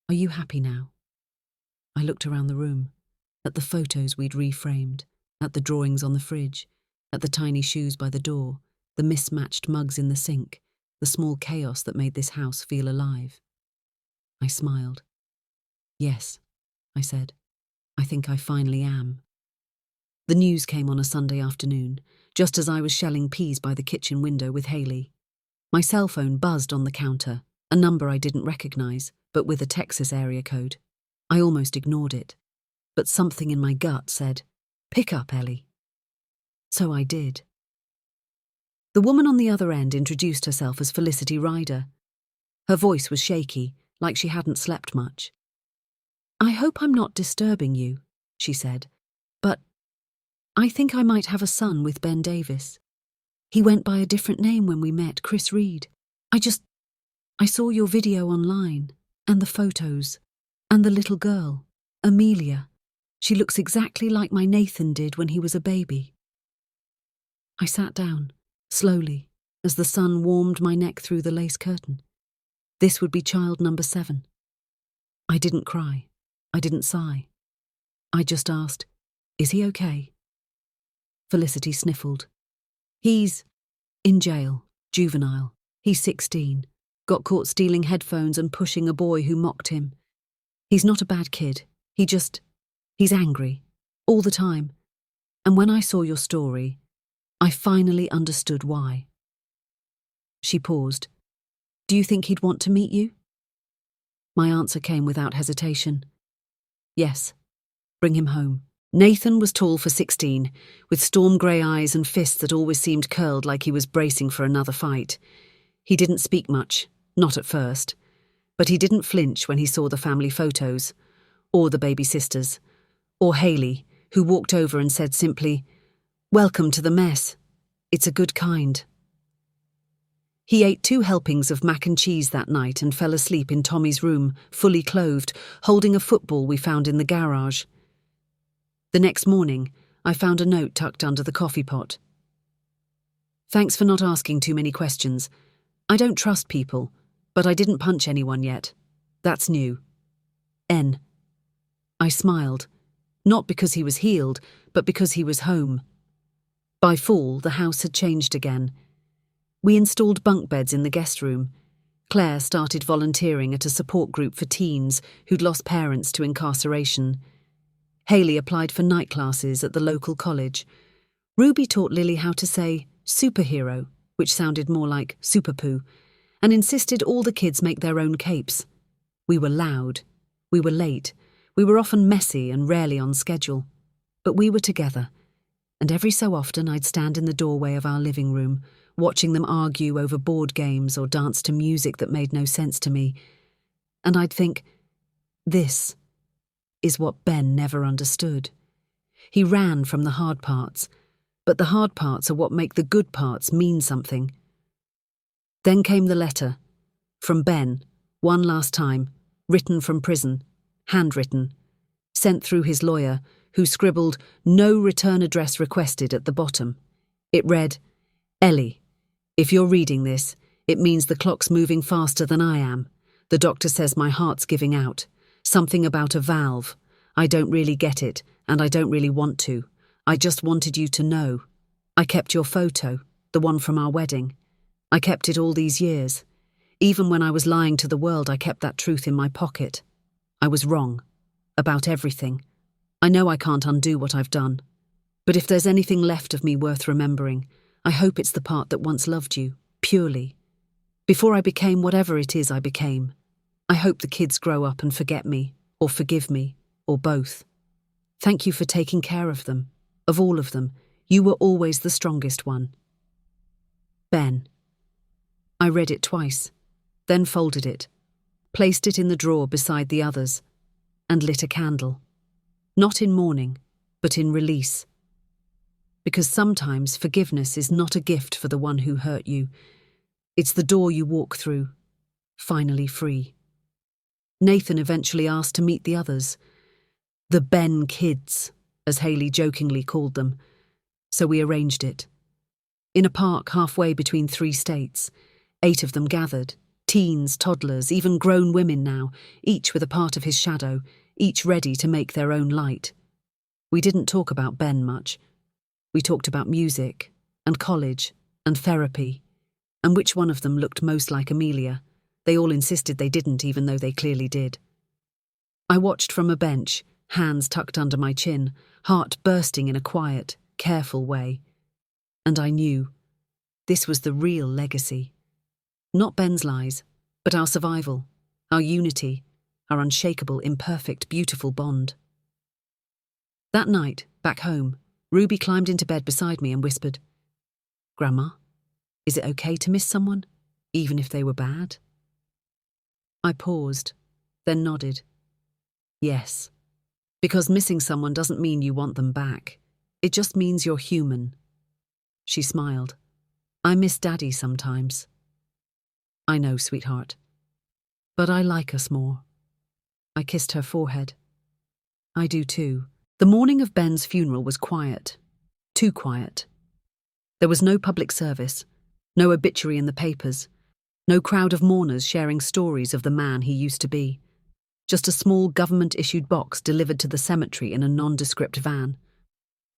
[SPEAKER 1] "Are you happy now?" I looked around the room, at the photos we'd reframed, at the drawings on the fridge, at the tiny shoes by the door, the mismatched mugs in the sink, the small chaos that made this house feel alive. I smiled. "Yes," I said. "I think I finally am." The news came on a Sunday afternoon, just as I was shelling peas by the kitchen window with Hayley. My cell phone buzzed on the counter, a number I didn't recognize, but with a Texas area code. I almost ignored it, but something in my gut said, "Pick up, Ellie." So I did. The woman on the other end introduced herself as Felicity Ryder. Her voice was shaky, like she hadn't slept much. "I hope I'm not disturbing you," she said, "but I think I might have a son with Ben Davis. He went by a different name when we met, Chris Reed. I saw your video online, and the photos, and the little girl, Amelia. She looks exactly like my Nathan did when he was a baby." I sat down, slowly, as the sun warmed my neck through the lace curtain. This would be child number 7. I didn't cry. I didn't sigh. I just asked, "Is he okay?" Felicity sniffled. "He's in jail, juvenile. He's 16. Got caught stealing headphones and pushing a boy who mocked him. He's not a bad kid. He's angry. All the time. And when I saw your story, I finally understood why." She paused. "Do you think he'd want to meet you?" My answer came without hesitation. "Yes. Bring him home." Nathan was tall for 16, with storm grey eyes and fists that always seemed curled like he was bracing for another fight. He didn't speak much, not at first, but he didn't flinch when he saw the family photos, or the baby sisters, or Hayley, who walked over and said simply, "Welcome to the mess. It's a good kind." He ate 2 helpings of mac and cheese that night and fell asleep in Tommy's room, fully clothed, holding a football we found in the garage. The next morning, I found a note tucked under the coffee pot. "Thanks for not asking too many questions. I don't trust people, but I didn't punch anyone yet. That's new. N." I smiled, not because he was healed, but because he was home. By fall, the house had changed again. We installed bunk beds in the guest room, Claire started volunteering at a support group for teens who'd lost parents to incarceration. Hayley applied for night classes at the local college. Ruby taught Lily how to say superhero, which sounded more like superpoo, and insisted all the kids make their own capes. We were loud. We were late. We were often messy and rarely on schedule. But we were together, and every so often I'd stand in the doorway of our living room, watching them argue over board games or dance to music that made no sense to me, and I'd think, this is what Ben never understood. He ran from the hard parts, but the hard parts are what make the good parts mean something. Then came the letter, from Ben, one last time, written from prison, handwritten, sent through his lawyer, who scribbled "No return address requested" at the bottom. It read, "Ellie, if you're reading this, it means the clock's moving faster than I am. The doctor says my heart's giving out. Something about a valve. I don't really get it, and I don't really want to. I just wanted you to know. I kept your photo, the one from our wedding. I kept it all these years. Even when I was lying to the world, I kept that truth in my pocket. I was wrong. About everything. I know I can't undo what I've done. But if there's anything left of me worth remembering, I hope it's the part that once loved you, purely. Before I became whatever it is I became. I hope the kids grow up and forget me, or forgive me, or both. Thank you for taking care of them. Of all of them, you were always the strongest one. Ben." I read it twice, then folded it, placed it in the drawer beside the others, and lit a candle. Not in mourning, but in release. Because sometimes forgiveness is not a gift for the one who hurt you. It's the door you walk through, finally free. Nathan eventually asked to meet the others. The Ben kids, as Hayley jokingly called them. So we arranged it. In a park halfway between 3 states, 8 of them gathered. Teens, toddlers, even grown women now, each with a part of his shadow, each ready to make their own light. We didn't talk about Ben much. We talked about music, and college, and therapy, and which one of them looked most like Amelia. They all insisted they didn't, even though they clearly did. I watched from a bench, hands tucked under my chin, heart bursting in a quiet, careful way. And I knew this was the real legacy. Not Ben's lies, but our survival, our unity, our unshakable, imperfect, beautiful bond. That night, back home, Ruby climbed into bed beside me and whispered, "Grandma, is it okay to miss someone, even if they were bad?" I paused, then nodded. Yes, because missing someone doesn't mean you want them back. It just means you're human. She smiled. I miss Daddy sometimes. I know, sweetheart. But I like us more. I kissed her forehead. I do too. The morning of Ben's funeral was quiet. Too quiet. There was no public service, no obituary in the papers, no crowd of mourners sharing stories of the man he used to be. Just a small government-issued box delivered to the cemetery in a nondescript van.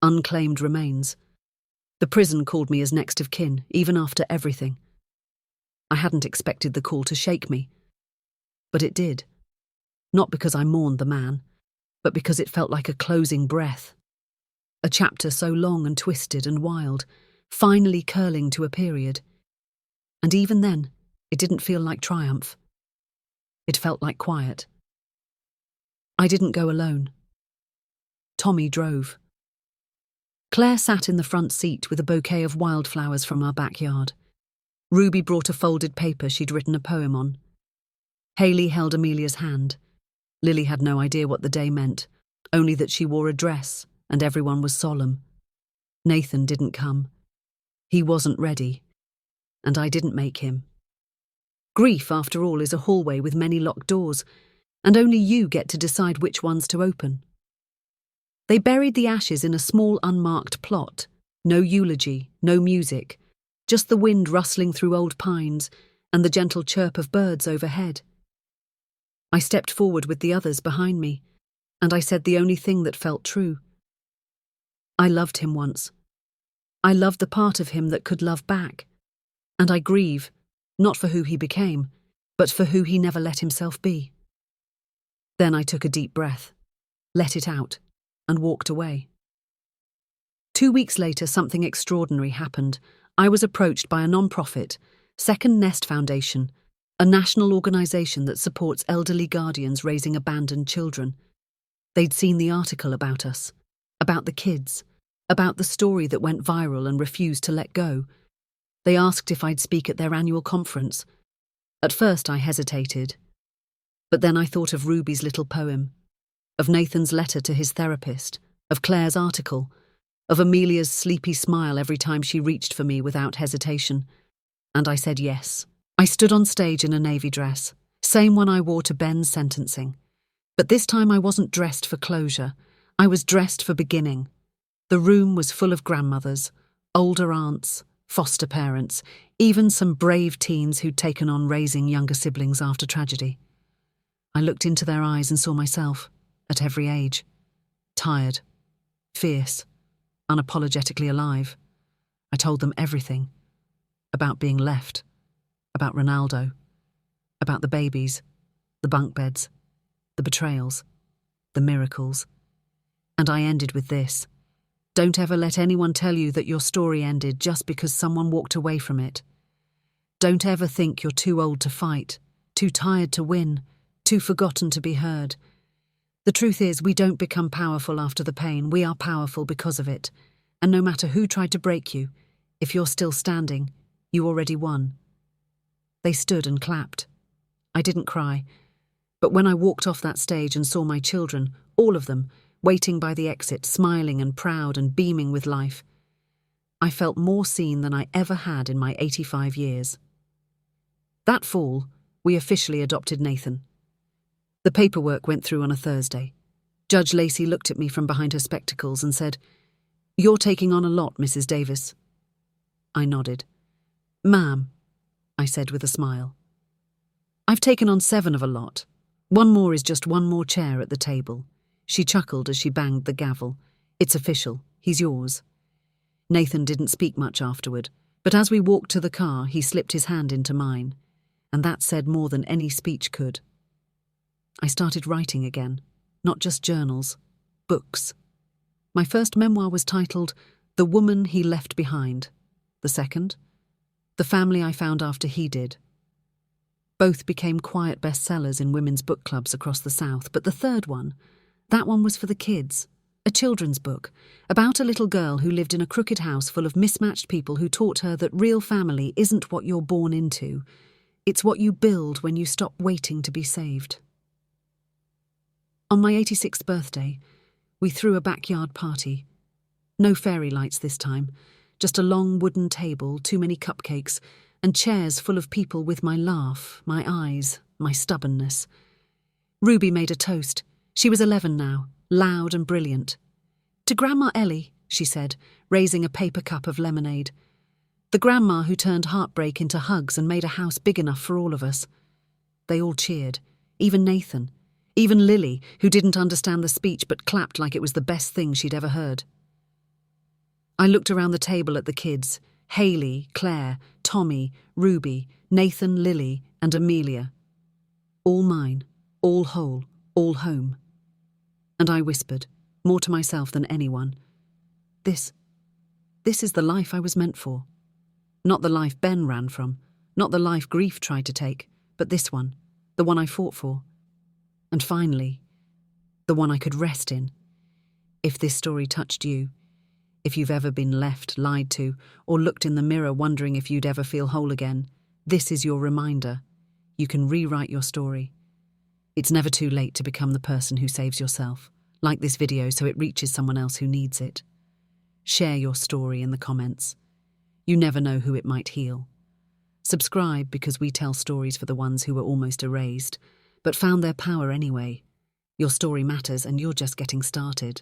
[SPEAKER 1] Unclaimed remains. The prison called me as next of kin, even after everything. I hadn't expected the call to shake me. But it did. Not because I mourned the man, but because it felt like a closing breath. A chapter so long and twisted and wild, finally curling to a period. And even then, it didn't feel like triumph. It felt like quiet. I didn't go alone. Tommy drove. Claire sat in the front seat with a bouquet of wildflowers from our backyard. Ruby brought a folded paper she'd written a poem on. Hayley held Amelia's hand. Lily had no idea what the day meant, only that she wore a dress and everyone was solemn. Nathan didn't come. He wasn't ready. And I didn't make him. Grief, after all, is a hallway with many locked doors, and only you get to decide which ones to open. They buried the ashes in a small unmarked plot. No eulogy, no music, just the wind rustling through old pines and the gentle chirp of birds overhead. I stepped forward with the others behind me, and I said the only thing that felt true. I loved him once. I loved the part of him that could love back. And I grieve, not for who he became, but for who he never let himself be. Then I took a deep breath, let it out, and walked away. 2 weeks later, something extraordinary happened. I was approached by a non-profit, Second Nest Foundation, a national organisation that supports elderly guardians raising abandoned children. They'd seen the article about us, about the kids, about the story that went viral and refused to let go. They asked if I'd speak at their annual conference. At first I hesitated, but then I thought of Ruby's little poem, of Nathan's letter to his therapist, of Claire's article, of Amelia's sleepy smile every time she reached for me without hesitation. And I said yes. I stood on stage in a navy dress, same one I wore to Ben's sentencing. But this time I wasn't dressed for closure. I was dressed for beginning. The room was full of grandmothers, older aunts, foster parents, even some brave teens who'd taken on raising younger siblings after tragedy. I looked into their eyes and saw myself, at every age, tired, fierce, unapologetically alive. I told them everything, about being left, about Ronaldo, about the babies, the bunk beds, the betrayals, the miracles. And I ended with this: don't ever let anyone tell you that your story ended just because someone walked away from it. Don't ever think you're too old to fight, too tired to win, too forgotten to be heard. The truth is, we don't become powerful after the pain. We are powerful because of it. And no matter who tried to break you, if you're still standing, you already won. They stood and clapped. I didn't cry. But when I walked off that stage and saw my children, all of them, waiting by the exit, smiling and proud and beaming with life, I felt more seen than I ever had in my 85 years. That fall, we officially adopted Nathan. The paperwork went through on a Thursday. Judge Lacey looked at me from behind her spectacles and said, "You're taking on a lot, Mrs. Davis." I nodded. "Ma'am," I said with a smile. "I've taken on 7 of a lot. One more is just one more chair at the table." She chuckled as she banged the gavel. "It's official. He's yours." Nathan didn't speak much afterward, but as we walked to the car, he slipped his hand into mine, and that said more than any speech could. I started writing again, not just journals, books. My first memoir was titled The Woman He Left Behind. The second, The Family I Found After He Did. Both became quiet bestsellers in women's book clubs across the South, but the third one, that one was for the kids, a children's book about a little girl who lived in a crooked house full of mismatched people who taught her that real family isn't what you're born into, it's what you build when you stop waiting to be saved. On my 86th birthday, we threw a backyard party. No fairy lights this time, just a long wooden table, too many cupcakes, and chairs full of people with my laugh, my eyes, my stubbornness. Ruby made a toast. She was 11 now, loud and brilliant. "To Grandma Ellie," she said, raising a paper cup of lemonade. The grandma who turned heartbreak into hugs and made a house big enough for all of us. They all cheered, even Nathan, even Lily, who didn't understand the speech but clapped like it was the best thing she'd ever heard. I looked around the table at the kids: Haley, Claire, Tommy, Ruby, Nathan, Lily, and Amelia. All mine, all whole, all home. And I whispered, more to myself than anyone, This is the life I was meant for. Not the life Ben ran from, not the life grief tried to take, but this one, the one I fought for. And finally, the one I could rest in. If this story touched you, if you've ever been left, lied to, or looked in the mirror wondering if you'd ever feel whole again, this is your reminder. You can rewrite your story. It's never too late to become the person who saves yourself. Like this video so it reaches someone else who needs it. Share your story in the comments. You never know who it might heal. Subscribe because we tell stories for the ones who were almost erased, but found their power anyway. Your story matters and you're just getting started.